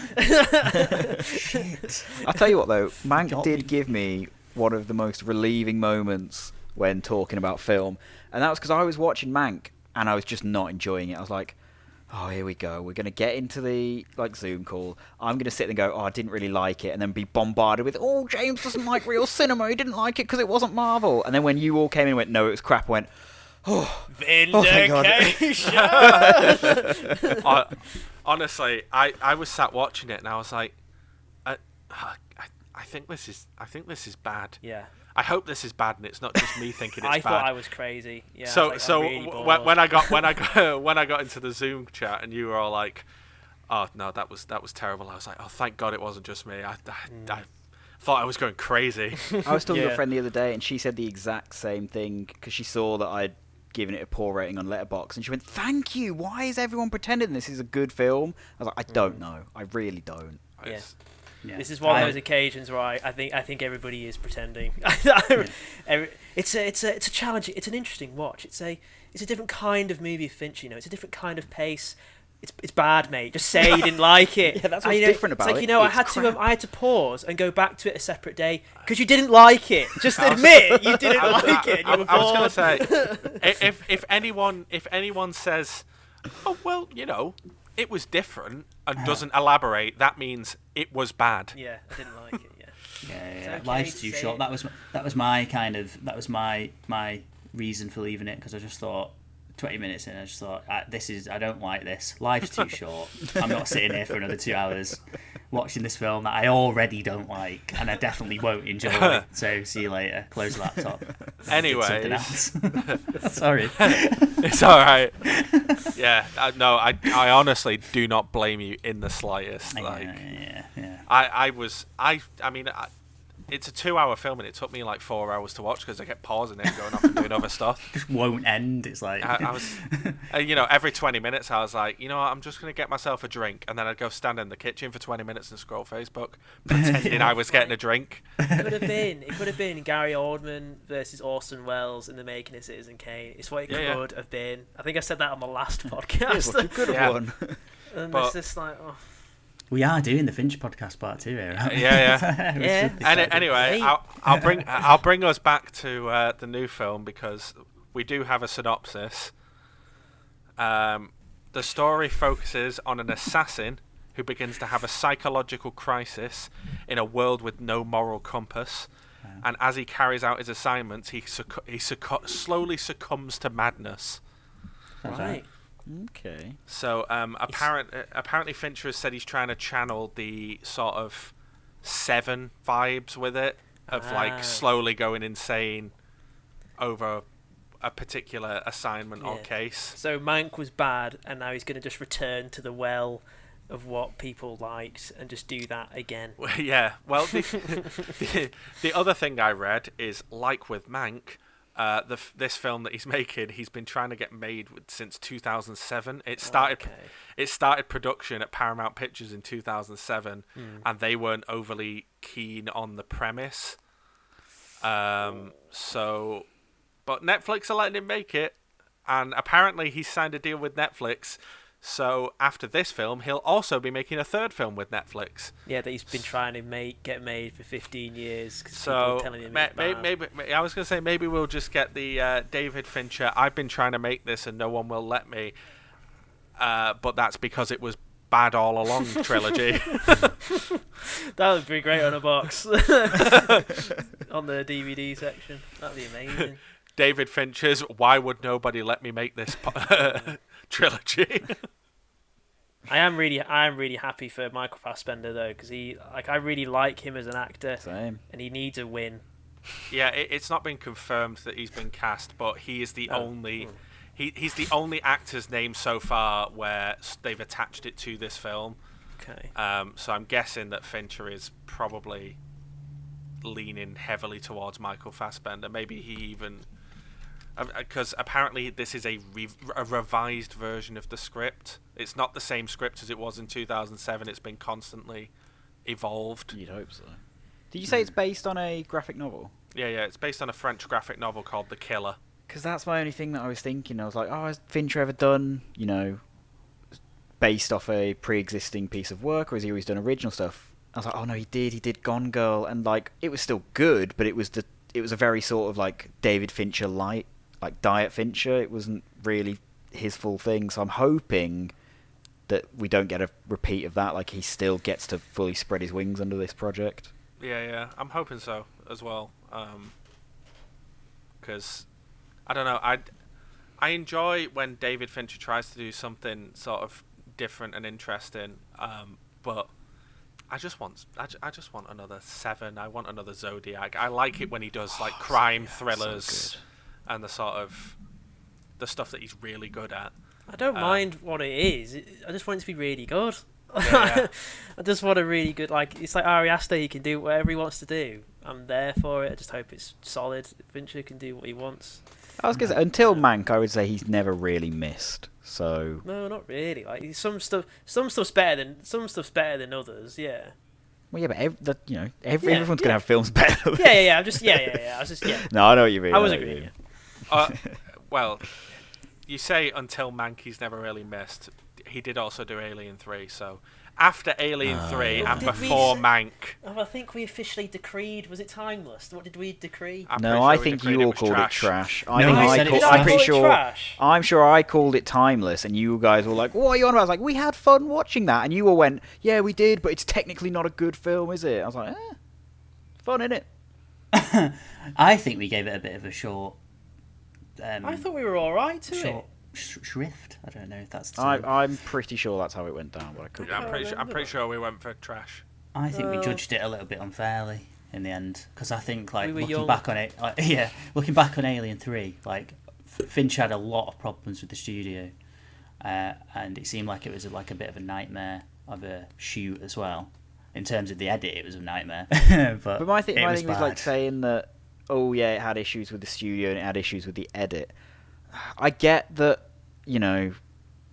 Shit. I'll tell you what, though. Mank Got did me. give me one of the most relieving moments when talking about film. And that was because I was watching Mank and I was just not enjoying it. I was like, oh, here we go. We're going to get into the Zoom call. I'm going to sit and go, oh, I didn't really like it. And then be bombarded with, oh, James doesn't like real cinema. He didn't like it because it wasn't Marvel. And then when you all came in and went, no, it was crap, I went, oh, thank God. Vindication. Honestly, I was sat watching it and I was like, I think this is bad. Yeah. I hope this is bad and it's not just me thinking it's I bad. thought I was crazy. Yeah. So I was like, I'm really bored. when I got into the Zoom chat and you were all like, "Oh no, that was terrible," I was like, "Oh, thank God it wasn't just me." I thought I was going crazy. I was talking to Yeah. a friend the other day, and she said the exact same thing because she saw that I'd given it a poor rating on Letterboxd, and she went, "Thank you. Why is everyone pretending this is a good film?" I was like, "I don't know. I really don't." Yeah. It's- Yeah. This is one of those occasions where I think everybody is pretending. It's a challenge. It's an interesting watch. It's a different kind of movie of Fincher. It's a different kind of pace. It's bad, mate. Just say you didn't like it. Yeah, that's And, what's different about it's like, it. I It's had crap. I had to pause and go back to it a separate day because you didn't like it. Just admit you didn't like it. And you were I was bored. going to say, if anyone says, "Oh well, it was different," and doesn't elaborate, that means it was bad. Yeah, I didn't like it. Yeah. Yeah. okay Life's to too say short. it. That was my reason for leaving it because I just thought 20 minutes in, I just thought I don't like this. Life's too short. I'm not sitting here for another 2 hours watching this film that I already don't like, and I definitely won't enjoy it. So see you later. Close the laptop. Anyways. Sorry. It's all right. Yeah, no, I honestly do not blame you in the slightest. Like, Yeah. I mean, it's a 2-hour film and it took me like 4 hours to watch because I kept pausing it and going off and doing other stuff. Just won't end. It's like I was, every 20 minutes I was like, I'm just going to get myself a drink, and then I'd go stand in the kitchen for 20 minutes and scroll Facebook, pretending I was getting a drink. It could have been Gary Oldman versus Orson Welles in the making of Citizen Kane. It's what it could have been. I think I said that on the last podcast. You could have Yeah. won. And But- it's just like, oh. we are doing the Fincher podcast part 2 here, aren't we? Yeah. We Yeah. should be starting. Anyway, Hey. I'll bring us back to the new film because we do have a synopsis. The story focuses on an assassin who begins to have a psychological crisis in a world with no moral compass. And as he carries out his assignments, he slowly succumbs to madness. Sounds Right. Okay. So apparently Fincher has said he's trying to channel the sort of Seven vibes with it, of like slowly going insane over a particular assignment or Yeah. case. So Mank was bad, and now he's going to just return to the well of what people liked and just do that again. Yeah. Well, the other thing I read is, like with Mank, this film that he's making, he's been trying to get made since 2007. It started production at Paramount Pictures in 2007, and they weren't overly keen on the premise. But Netflix are letting him make it, and apparently he's signed a deal with Netflix. So after this film, he'll also be making a third film with Netflix. Yeah, that he's been trying to get made for 15 years. So telling him it's bad. maybe I was going to say maybe we'll just get the David Fincher, I've been trying to make this and no one will let me. But that's because it was bad all along trilogy. That would be great on a box. On the DVD section. That'd be amazing. David Fincher's Why Would Nobody Let Me Make This trilogy. I am really happy for Michael Fassbender though, because I really like him as an actor. Same. And he needs a win. Yeah, it's not been confirmed that he's been cast, but he is the only. He's the only actor's name so far where they've attached it to this film. Okay. So I'm guessing that Fincher is probably leaning heavily towards Michael Fassbender. Maybe he even, because apparently this is a revised version of the script. It's not the same script as it was in 2007. It's been constantly evolved. You'd hope so. Did you say it's based on a graphic novel? Yeah. It's based on a French graphic novel called The Killer. Because that's my only thing that I was thinking. I was like, has Fincher ever done, based off a pre-existing piece of work, or has he always done original stuff? I was like, oh no, he did Gone Girl, and it was still good, but it was a very sort of like David Fincher light, like Diet Fincher. It wasn't really his full thing, so I'm hoping that we don't get a repeat of that, like he still gets to fully spread his wings under this project. Yeah, I'm hoping so as well, because I don't know, I enjoy when David Fincher tries to do something sort of different and interesting, but I just want another Seven. I want another Zodiac. I like it when he does like crime thrillers and the sort of the stuff that he's really good at. I don't mind what it is. I just want it to be really good. Yeah. I just want a really good, it's like Ari Aster. He can do whatever he wants to do. I'm there for it. I just hope it's solid. Fincher can do what he wants. I was going to say, until Mank, I would say he's never really missed. So no, not really. Like some stuff's better than others. Yeah. Well, yeah, but everyone's gonna have films better. Yeah. I was just. No, I know what you mean. I was agreeing. Well, you say until Mank, he's never really missed. He did also do Alien 3, so after Alien 3 and before Mank. Oh, I think we officially decreed. Was it timeless? What did we decree? I think you all called it trash. Trash. I'm sure I called it timeless, and you guys were like, "What are you on about?" I was like, "We had fun watching that," and you all went, "Yeah, we did, but it's technically not a good film, is it?" I was like, "Fun, innit?" I think we gave it a bit of a short. I thought we were all right to short it. Shrift. I don't know if that's. I'm pretty sure that's how it went down, but I couldn't. Yeah, I'm pretty sure we went for trash. I think we judged it a little bit unfairly in the end, because I think looking young. back on it, looking back on Alien 3, Finch had a lot of problems with the studio, and it seemed like it was a bit of a nightmare of a shoot as well. In terms of the edit, it was a nightmare. but my thing was bad. like saying that, it had issues with the studio and it had issues with the edit. I get that,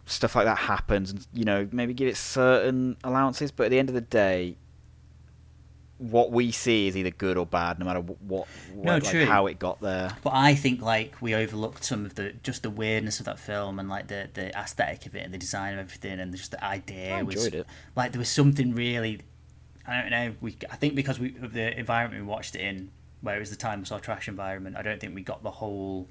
stuff like that happens, and maybe give it certain allowances, but at the end of the day, what we see is either good or bad, no matter true. how it got there. But I think we overlooked some of the weirdness of that film, and the aesthetic of it and the design of everything, and just the idea. I enjoyed it. There was something really, I don't know. I think because of the environment we watched it in, where it was the timeless or trash environment, I don't think we got the whole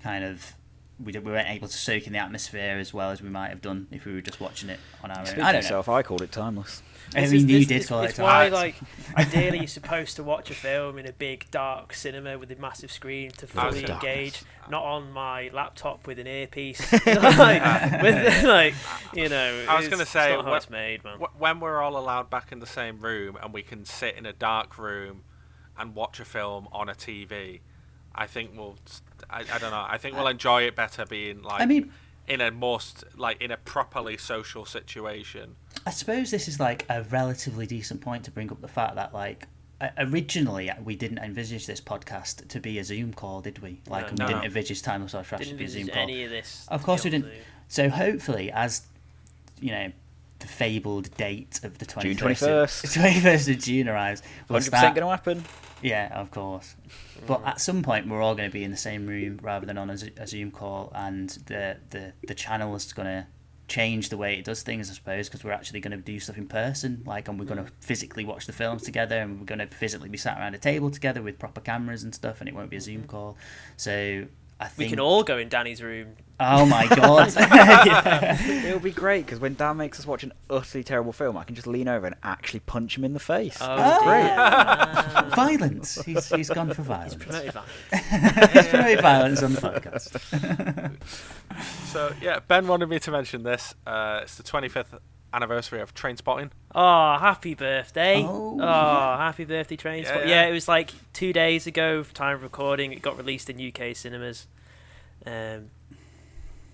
kind of. We weren't able to soak in the atmosphere as well as we might have done if we were just watching it on our own. Speak for yourself, I called it timeless. You did call it timeless. It's why, ideally, you're supposed to watch a film in a big, dark cinema with a massive screen to fully engage, not on my laptop with an earpiece. I was going to say, how it's made, man. When we're all allowed back in the same room and we can sit in a dark room and watch a film on a TV, I think I don't know. I think we'll enjoy it better being in a properly social situation. I suppose this is a relatively decent point to bring up the fact that originally we didn't envisage this podcast to be a Zoom call, did we? We didn't envisage Timeless or Trash to be a Zoom call. Any of this. Of course we didn't. So hopefully, as the fabled date of the 21st. June 21st. 21st of June arrives. 100% going to happen. Yeah, of course. But at some point, we're all going to be in the same room rather than on a Zoom call, and the channel is going to change the way it does things, I suppose, because we're actually going to do stuff in person, and we're going to physically watch the films together, and we're going to physically be sat around a table together with proper cameras and stuff, and it won't be a Zoom call. So I think we can all go in Danny's room. Oh my god! It'll be great because when Dan makes us watch an utterly terrible film, I can just lean over and actually punch him in the face. Oh, great! Violence. He's gone for violence. He's promoted violence. He's promoted violence on the podcast. So yeah, Ben wanted me to mention this. It's the 25th anniversary of Trainspotting. Oh, happy birthday! Oh. Happy birthday, Trainspotting! Yeah, it was like 2 days ago, time of recording. It got released in UK cinemas.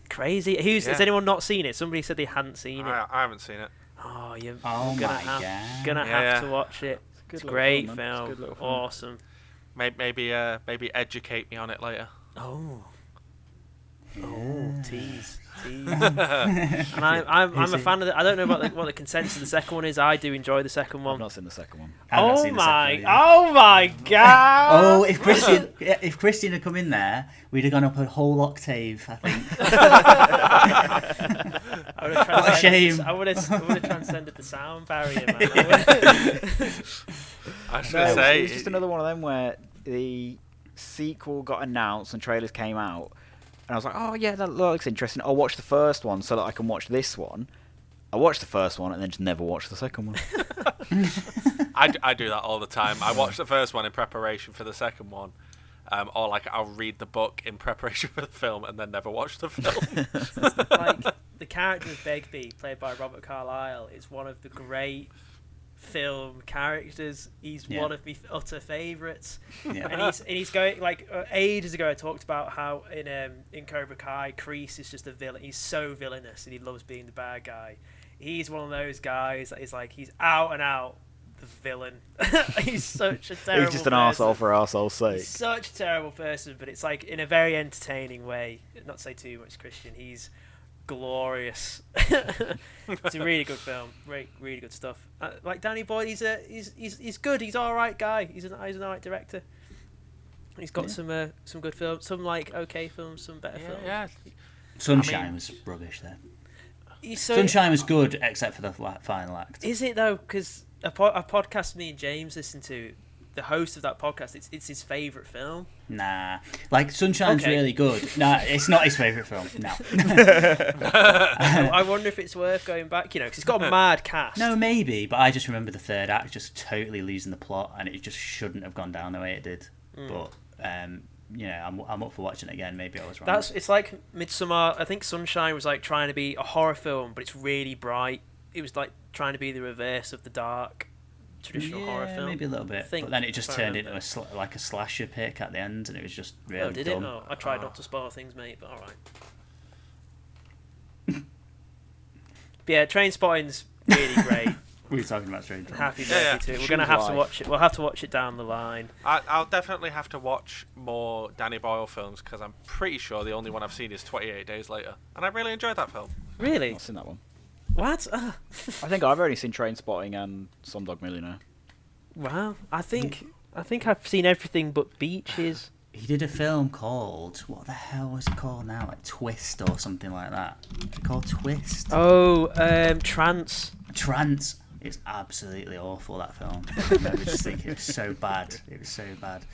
Crazy. Has anyone not seen it? Somebody said they hadn't seen it. I haven't seen it. Oh, you're Oh gonna my have, god! gonna have to watch it. It's a great film, man. It's a good film. little film. Awesome. Maybe educate me on it later. Oh, Yeah. tease. And I'm a fan of it. I don't know what the consensus of the second one is. I do enjoy the second I've one. not seen the second one. I've not Oh seen the second my! one either. Oh my god! Oh, if Christian had come in there, we'd have gone up a whole octave, I think. I would have What a shame. I would have transcended the sound barrier, man. I was No, gonna say it was just another one of them where the sequel got announced and trailers came out, and I was like, oh yeah, that looks interesting. I'll watch the first one so that I can watch this one. I watched the first one and then just never watched the second one. I do that all the time. I watch the first one in preparation for the second one, or like I'll read the book in preparation for the film and then never watch the film. Like the character of Begbie, played by Robert Carlyle, is one of the great film characters. He's one of my utter favourites. Yeah. And he's going like ages ago. I talked about how in Cobra Kai, Kreese is just a villain. He's so villainous and he loves being the bad guy. He's one of those guys that is like he's out and out the villain. He's such a terrible. He's just an person. arsehole for arsehole's sake. He's such a terrible person, but it's like in a very entertaining way. Not to say too much, Christian. He's glorious. It's a really good film. Really good stuff. Like Danny Boyle, he's good. He's all right guy. He's an all right director. He's got some good films, some like okay films, some better films. Yeah. Sunshine was rubbish then. So, Sunshine was good except for the final act. is it though? Because a podcast me and James listen to, the host of that podcast, it's his favourite film. Nah, like Sunshine's Okay. really good. Nah, it's not his favourite film. No. I wonder if it's worth going back. Because it's got a mad cast. No, maybe, but I just remember the third act just totally losing the plot, and it just shouldn't have gone down the way it did. But I'm up for watching it again. Maybe I was wrong. It's like Midsommar. I think Sunshine was like trying to be a horror film, but it's really bright. It was like trying to be the reverse of the dark traditional horror film. Maybe a little bit, but then it just turned into a slasher pick at the end, and it was just really did dumb. it? Oh, I tried not to spoil things, mate, but all right. But yeah, Trainspotting's really great. We were talking about Stranger Things. Happy birthday to it. We're gonna have to watch it. We'll have to watch it down the line. I'll definitely have to watch more Danny Boyle films because I'm pretty sure the only one I've seen is 28 Days Later, and I really enjoyed that film. Really? I've not seen that one. What? I think I've only seen Trainspotting and Slumdog Millionaire. Wow. I think I've seen everything but Beaches. He did a film called, what the hell was it called now? Like Twist or something like that. Is it called Twist? Oh, Trance. Trance. It's absolutely awful, that film. I remember just thinking it was so bad. It was so bad.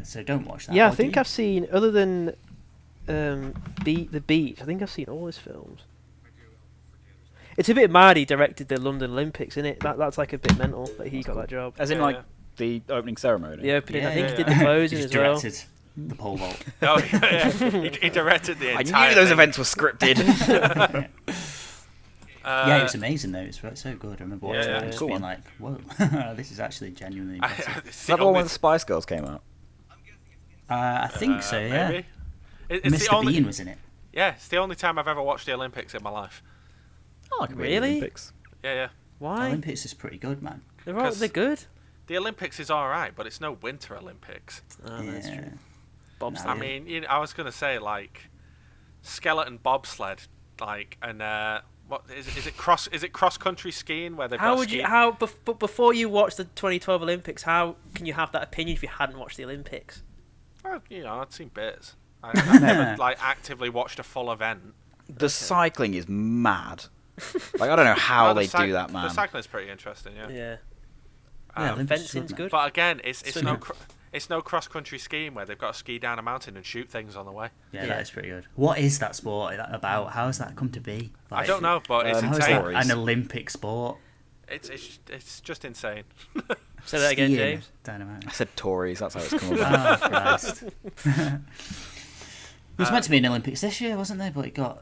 So don't watch that. Yeah, I Or think do you? I've seen, other than The Beach, I think I've seen all his films. It's a bit mad he directed the London Olympics, isn't it? That's like a bit mental that he got that job. As in, the opening ceremony. The opening, I Yeah, think yeah. he did the closing He as just well. directed the pole vault. Oh, yeah. He directed the I entire knew those thing. events were scripted. Yeah, it was amazing though. It was so good. I remember watching yeah, it and just cool being one. like, "Whoa, this is actually genuinely impressive." It's Is the that the one only- where the Spice Girls came out? I think so. Yeah, Maybe. It's the Mr. only, Bean was in it. Yeah, it's the only time I've ever watched the Olympics in my life. Oh, I could be in the Really? Olympics. Yeah. Why? Olympics is pretty good, man. They're good. The Olympics is alright, but it's no Winter Olympics. Oh, that's Yeah. true. Bob's Nah, I mean, I was gonna say like skeleton bobsled, and what is it cross country skiing where they've How got would ski? you before you watched the 2012 Olympics? How can you have that opinion if you hadn't watched the Olympics? Well, I'd seen bits. I never actively watched a full event. The cycling is mad. Like I don't know how they do that, man. The cycling's pretty interesting, yeah. Yeah. Olympics Fencing's is good. But again, it's no cross country skiing where they've got to ski down a mountain and shoot things on the way. Yeah, that is pretty good. What is that sport about? How has that come to be? I don't know, but it's How is insane. that an Olympic sport? It's just insane. Say that again, Skiing. James. Dynamite. I said Tories. That's how it's come about. Oh, Christ. It was meant to be an Olympics this year, wasn't there? But it got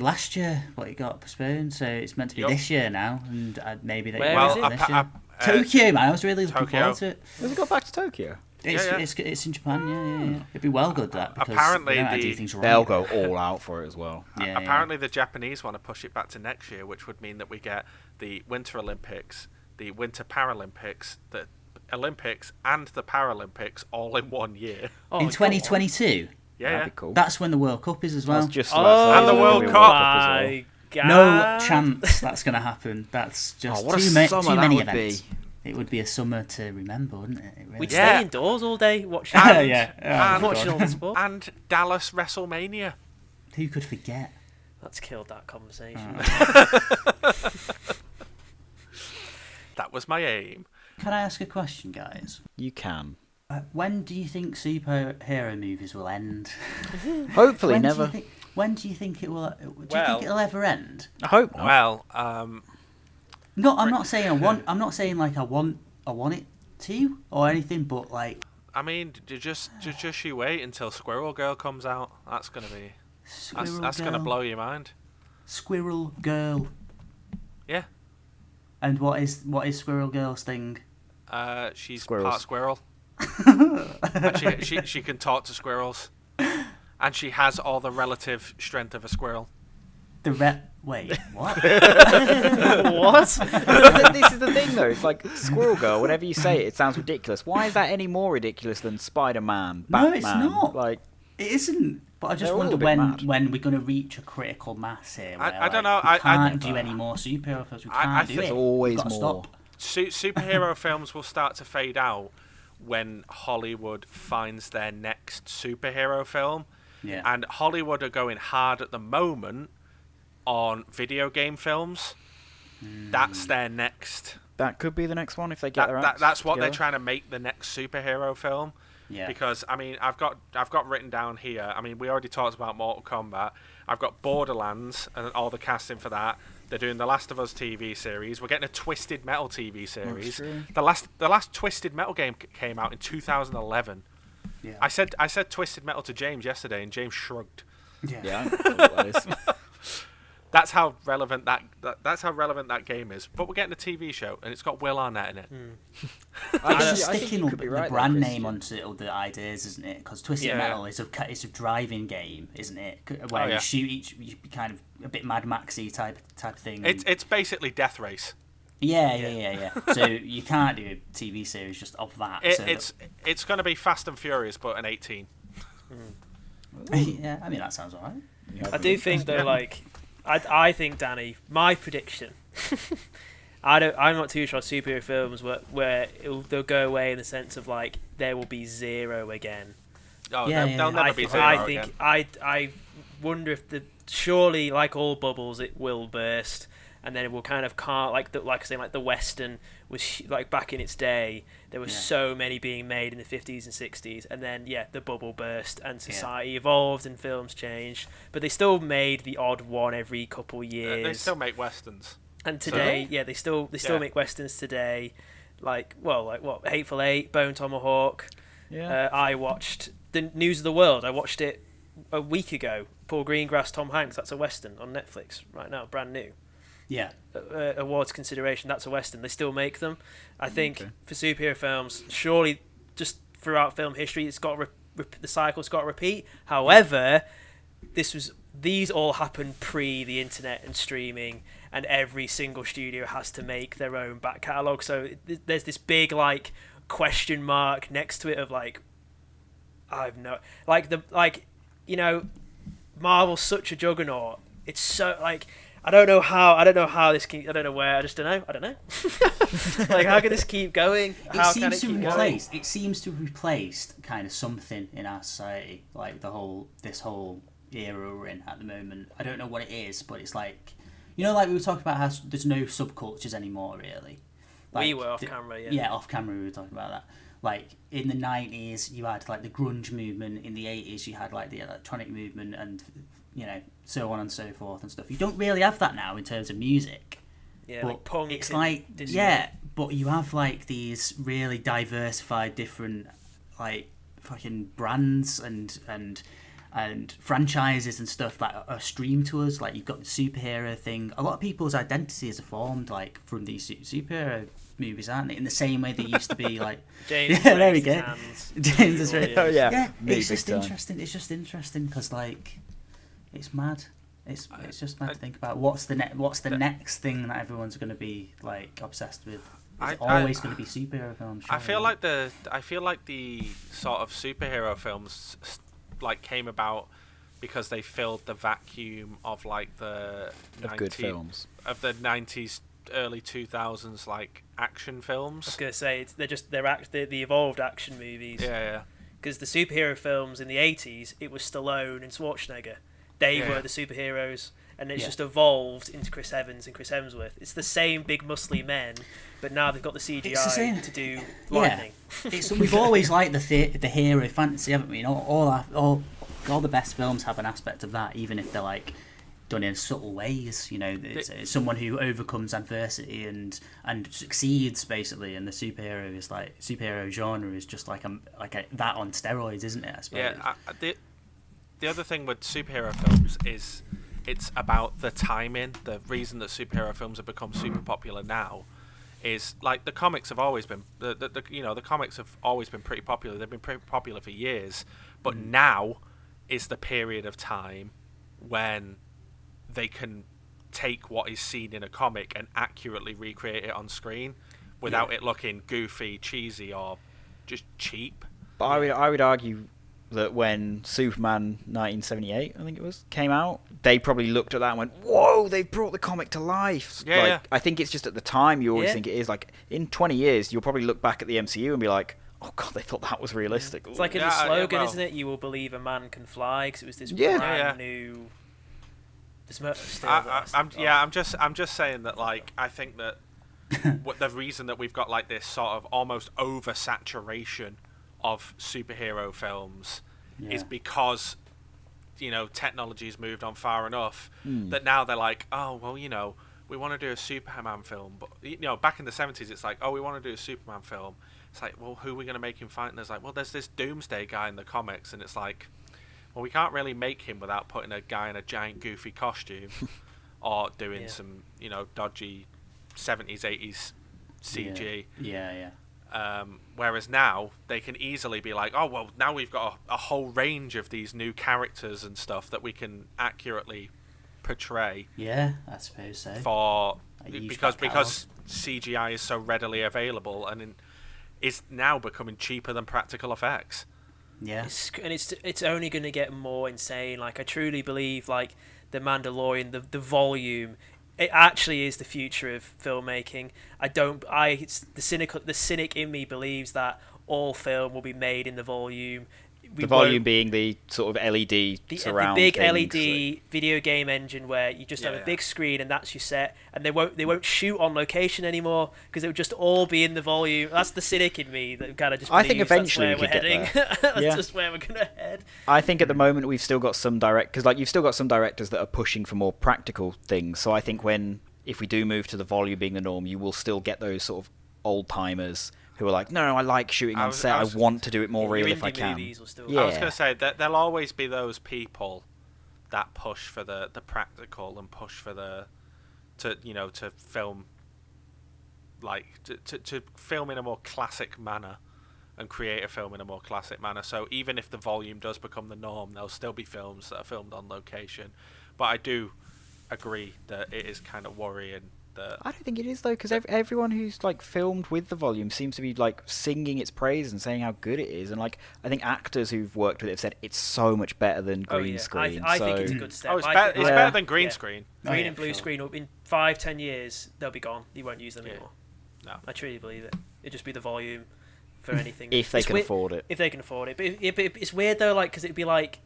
last year, but it got postponed. So it's meant to be this year now, and maybe they Where will is it? this year. Tokyo, man. I was really looking Tokyo. forward to it. Has it got back to Tokyo? It's in Japan. Yeah. It'd be well good that because apparently they know how to do things right. They'll go all out for it as well. Yeah, Apparently the Japanese want to push it back to next year, which would mean that we get the Winter Olympics, the Winter Paralympics, the Olympics and the Paralympics all in 1 year. in 2022. Yeah, That'd be cool. That's when the World Cup is as well. That's just And the World Cup as well. My God. No chance that's going to happen. That's just what a too summer many that would events. It would be a summer to remember, wouldn't it? It really We'd would. stay indoors all day watching. Yeah. Watching all the sport. And Dallas WrestleMania. Who could forget? That's killed that conversation. That was my aim. Can I ask a question, guys? You can. When do you think superhero movies will end? Hopefully never. When do you think it will? Do you think it'll ever end? I hope not. Well, No, I'm not saying I want. I'm not saying like I want it to or anything, but like. I mean, just you wait until Squirrel Girl comes out. That's gonna be. That's gonna blow your mind. Squirrel Girl. Yeah. And what is Squirrel Girl's thing? She's Squirrels. part squirrel. And she can talk to squirrels, and she has all the relative strength of a squirrel. Wait, what? What? This is the thing, though. It's like Squirrel Girl. Whenever you say it, it sounds ridiculous. Why is that any more ridiculous than Spider-Man, Batman? No, it's not. Like, it isn't. But I just They're all wonder a bit mad. when we're going to reach a critical mass here. Where, I don't know. We can't do any more superhero films. We can't do think it. there's always We've got to more. stop. Superhero films will start to fade out when Hollywood finds their next superhero film. Yeah. And Hollywood are going hard at the moment on video game films. That's their next. that could be the next one if they get their acts That's what together. they're trying to make the next superhero film. Yeah. Because I mean, I've got written down here. I mean, we already talked about Mortal Kombat. I've got Borderlands and all the casting for that. They're doing the Last of Us TV series. We're getting a Twisted Metal TV series. true. The last Twisted Metal game came out in 2011. Yeah. I said Twisted Metal to James yesterday, and James shrugged. Yeah, I don't know what that is. That's how relevant that game is. But we're getting a TV show, and it's got Will Arnett in it. I think Sticking you could be the right brand there, Chris. name onto other ideas, isn't it? Because Twisted Yeah. Metal is a driving game, isn't it? Where yeah. you shoot you kind of a bit Mad Maxy type thing. It's basically Death Race. Yeah. So you can't do a TV series just of that. It's going to be Fast and Furious, but an 18. Yeah, I mean that sounds alright. I do think though, like, I think, Danny, my prediction. I'm not too sure superhero films where they'll go away in the sense of like there will be zero again. Oh, Yeah, they'll never be zero I again. think I wonder if surely like all bubbles it will burst, and then it will kind of like I say, like the Western was like back in its day. There were so many being made in the 50s and 60s, and then the bubble burst and society evolved and films changed, but they still made the odd one every couple years. They still make westerns. And today, they still make westerns today, like what Hateful Eight, Bone Tomahawk. Yeah. I watched the News of the World. I watched it a week ago. Paul Greengrass, Tom Hanks. That's a western on Netflix right now, brand new. Yeah. Awards consideration. That's a western. They still make them. I think for superhero films, surely just throughout film history, it's got the cycle's got to repeat. However, these all happened pre the internet and streaming, and every single studio has to make their own back catalogue. So there's this big like question mark next to it of like, Marvel's such a juggernaut. It's so like I don't know how this keep. I don't know where. I just don't know. I don't know. Like, how can this keep going? How can it keep going? It seems to have replaced kind of something in our society, like this whole era we're in at the moment. I don't know what it is, but it's like, like we were talking about how there's no subcultures anymore, really. Like, we were off camera, yeah. Yeah, off camera we were talking about that. Like, in the 90s, you had, like, the grunge movement. In the 80s, you had, like, the electronic movement and, so on and so forth and stuff. You don't really have that now in terms of music. Yeah, but like punk. It's like, but you have, like, these really diversified different, like, fucking brands and franchises and stuff that are streamed to us. Like, you've got the superhero thing. A lot of people's identities are formed, like, from these superhero movies, aren't they? In the same way they used to be, like... James, there we go. James is right. Oh, yeah. Yeah, Me it's just big time. interesting. It's just interesting because, like, it's mad. It's just mad to think about what's the next thing that everyone's going to be, like, obsessed with. It's always going to be superhero films. I feel like the sort of superhero films like came about because they filled the vacuum of like the good films of the 90s, early 2000s like action films. I was gonna say they're the evolved action movies. Yeah. Because the superhero films in the 80s, it was Stallone and Schwarzenegger. They were the superheroes, and it's just evolved into Chris Evans and Chris Hemsworth. It's the same big muscly men, but now they've got the CGI to do lightning. We've always liked the hero fantasy, haven't we? All the best films have an aspect of that, even if they're like done in subtle ways. It's someone who overcomes adversity and succeeds basically, and the superhero genre is just like that on steroids, isn't it? I suppose. Yeah. The other thing with superhero films is it's about the timing. The reason that superhero films have become super popular now is like the comics have always been the comics have always been pretty popular. They've been pretty popular for years, but now is the period of time when they can take what is seen in a comic and accurately recreate it on screen without it looking goofy, cheesy, or just cheap. But I would argue that when Superman 1978, I think it was, came out, they probably looked at that and went, "Whoa, they've brought the comic to life." Yeah. I think it's just at the time you always think it is. Like, in 20 years, you'll probably look back at the MCU and be like, "Oh God, they thought that was realistic." It's like in the slogan, isn't it? You will believe a man can fly, because it was this brand new. I'm just saying that, like, I think that the reason that we've got like this sort of almost oversaturation of superhero films is because technology's moved on far enough that now they're like, oh well, we want to do a Superman film, but back in the 70s it's like, oh, we want to do a Superman film. It's like, well, who are we going to make him fight? And there's like, well, there's this Doomsday guy in the comics, and it's like, well, we can't really make him without putting a guy in a giant goofy costume or doing some dodgy 70s 80s CG. Yeah. Whereas now they can easily be like, oh well, now we've got a whole range of these new characters and stuff that we can accurately portray. Yeah, I suppose so. Because CGI is so readily available and is now becoming cheaper than practical effects. Yeah, it's only going to get more insane. Like, I truly believe, like, the Mandalorian, the volume. It actually is the future of filmmaking. It's the cynic in me believes that all film will be made in the volume. The volume being the sort of LED surround the big things, LED video game engine where you just have a big screen and that's your set, and they won't shoot on location anymore because it would just all be in the volume. That's the cynic in me that kind of just. I think eventually that's where we're heading. That's just where we're gonna head. I think at the moment we've still got some because you've still got some directors that are pushing for more practical things. So I think if we do move to the volume being the norm, you will still get those sort of old timers who are like, no, I like shooting on set. I want to do it more real if I can. I was going to say that there'll always be those people that push for the practical and push for to film to film in a more classic manner and create a film in a more classic manner. So even if the volume does become the norm, there'll still be films that are filmed on location. But I do agree that it is kind of worrying that. I don't think it is though, because everyone who's like filmed with the volume seems to be like singing its praise and saying how good it is, and like I think actors who've worked with it have said it's so much better than green screen. I think it's a good step. Oh, it's better than green screen. Green and blue screen. In 5-10 years, they'll be gone. You won't use them Yeah. anymore. No, I truly believe it. It'd just be the volume for anything. If they can afford it. If they can afford it, but it's weird though, like because it'd be like.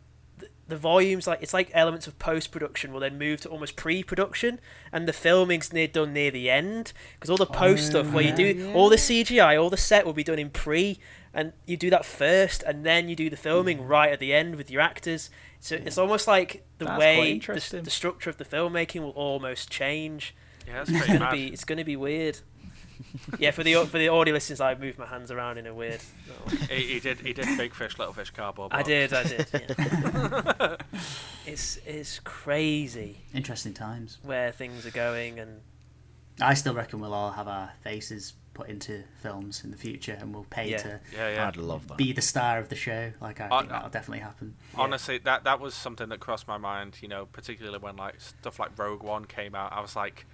The volumes, like it's like elements of post-production will then move to almost pre-production, and the filming's done near the end, because all the post stuff where you do all the CGI, all the set will be done in pre, and you do that first, and then you do the filming right at the end with your actors. So it's almost like That's way quite the structure of the filmmaking will almost change. yeah, that's pretty mad. It's gonna be weird. Yeah, for the audio listeners, I moved my hands around in a weird. He did Big Fish, Little Fish cardboard box. I did. Yeah. It's crazy. Interesting times. Where things are going, and I still reckon we'll all have our faces put into films in the future, and we'll pay to I'd love that. be the star of the show. Like I think that'll definitely happen. Honestly, that was something that crossed my mind. You know, particularly when like stuff like Rogue One came out, I was like,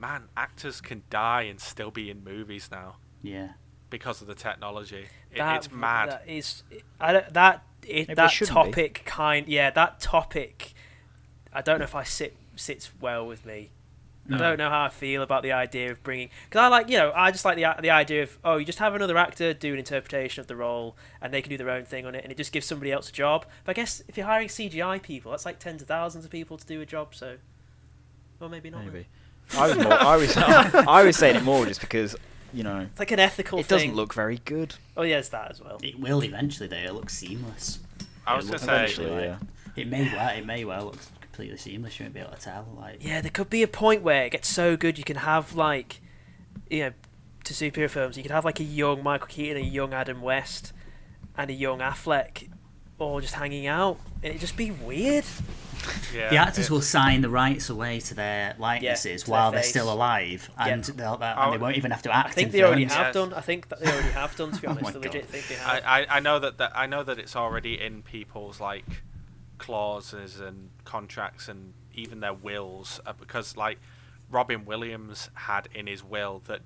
man, actors can die and still be in movies now. Yeah. Because of the technology. It's mad. That is, that topic that topic, I don't know if sits well with me. No. I don't know how I feel about the idea of bringing, because I just like the idea of, you just have another actor do an interpretation of the role and they can do their own thing on it, and it just gives somebody else a job. But I guess if you're hiring CGI people, that's like tens of thousands of people to do a job, so, well, maybe not. Maybe. I was saying it more just because, you know, it's like an ethical thing. It doesn't look very good. Oh yeah, it's that as well. It will eventually though. It looks seamless. I was gonna say, it may well look completely seamless. You won't be able to tell. Like, yeah, there could be a point where it gets so good you can have like, you know, to superhero films, you could have like a young Michael Keaton, a young Adam West, and a young Affleck, all just hanging out, and it'd just be weird. Yeah, the actors will sign the rights away to their likenesses while they're still alive, and they won't even have to act. I think they already have done. I think that they already have done. To be honest, I legit think they have. I know that it's already in people's like clauses and contracts and even their wills, because like Robin Williams had in his will that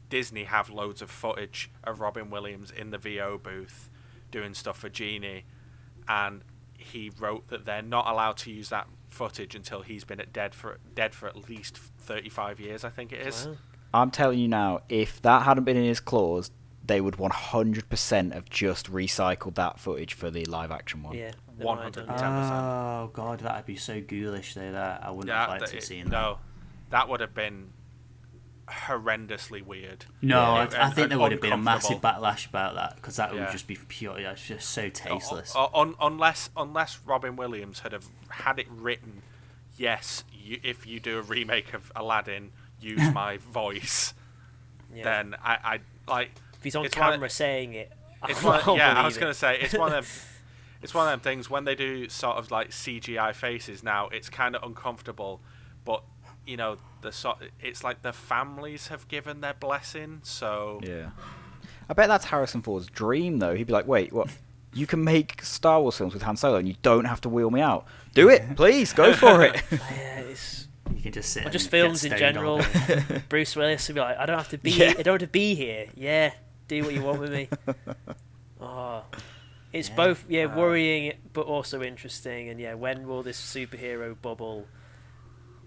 Disney have loads of footage of Robin Williams in the VO booth doing stuff for Genie, and he wrote that they're not allowed to use that footage until he's been dead for at least 35 years, I think it is. Wow. I'm telling you now, if that hadn't been in his clause, they would 100% have just recycled that footage for the live action one. Yeah, 110%. Oh god, that'd be so ghoulish though. That I wouldn't have liked to have seen that. No, that would have been horrendously weird. No, I think there would have been a massive backlash about that, because that would just be pure. That's just so tasteless. Unless Robin Williams had it written, yes, if you do a remake of Aladdin, use my voice. Then I like. If he's on camera saying it, I was gonna say it's one of them. It's one of them things when they do sort of like CGI faces now. It's kind of uncomfortable, but you know, it's like the families have given their blessing, so... Yeah. I bet that's Harrison Ford's dream, though. He'd be like, wait, what? You can make Star Wars films with Han Solo and you don't have to wheel me out. Do it, please, go for it. You can just sit or just films in general. Bruce Willis would be like, I don't have to be here. Yeah, do what you want with me. It's both worrying but also interesting, and when will this superhero bubble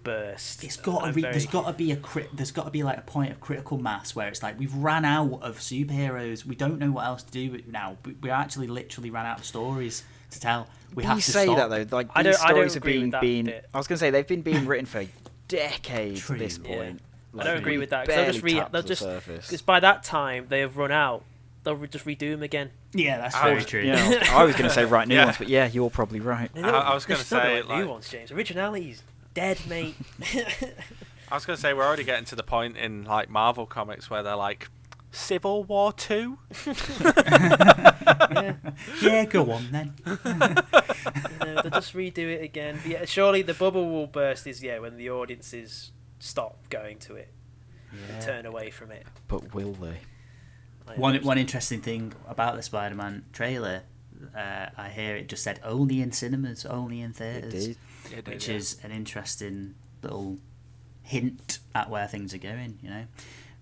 burst? It's got to there's got to be like a point of critical mass where it's like we've ran out of superheroes. We don't know what else to do now. We actually literally ran out of stories to tell. We have to say stop. that though. Like these stories have been. I was going to say they've been being written for decades at this point. Like, I don't agree with that, because by that time they have run out. They'll just redo them again. Yeah, that's very true. Yeah, I was going to say write new ones, but yeah, you're probably right. I was going to say new ones, James. Originality's dead, mate. I was going to say we're already getting to the point in like Marvel comics where they're like Civil War 2. Yeah, go on then. They'll just redo it again. But yeah, surely the bubble will burst when the audiences stop going to it and turn away from it. But will they? One interesting thing about the Spider-Man trailer, I hear it just said only in cinemas, only in theatres, which is an interesting little hint at where things are going, you know,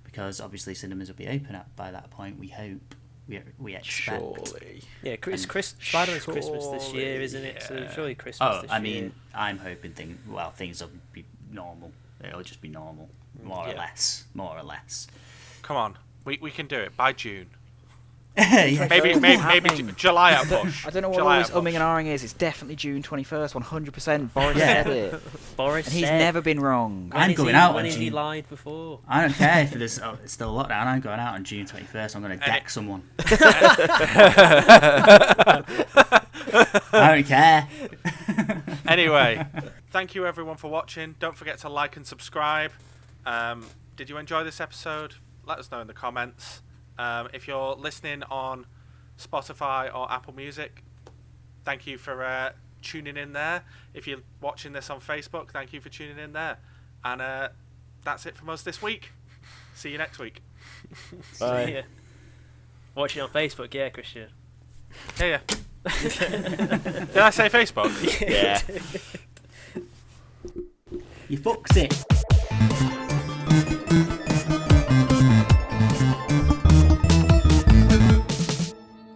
because obviously cinemas will be open by that point. We hope, we expect. Surely. Yeah, Spider-Man's Christmas this year, isn't it? So surely Christmas this year. I mean, I'm hoping things will be normal. It'll just be normal, more or less. Come on, we can do it by June. Yeah. Maybe July at push. I don't know what all this umming and ahhing is. It's definitely June 21st, 100%. Boris said it. Boris and he's said. never been wrong. I'm going out when on has June. he lied before? I don't care if there's it's still lockdown. I'm going out on June 21st. I'm going to deck someone. I don't care. Anyway, thank you everyone for watching. Don't forget to like and subscribe. Did you enjoy this episode? Let us know in the comments. If you're listening on Spotify or Apple Music, thank you for tuning in there. If you're watching this on Facebook, thank you for tuning in there. And that's it from us this week. See you next week. Bye. See ya. Watching on Facebook, yeah, Christian. Yeah. Did I say Facebook? Yeah. You fucks it.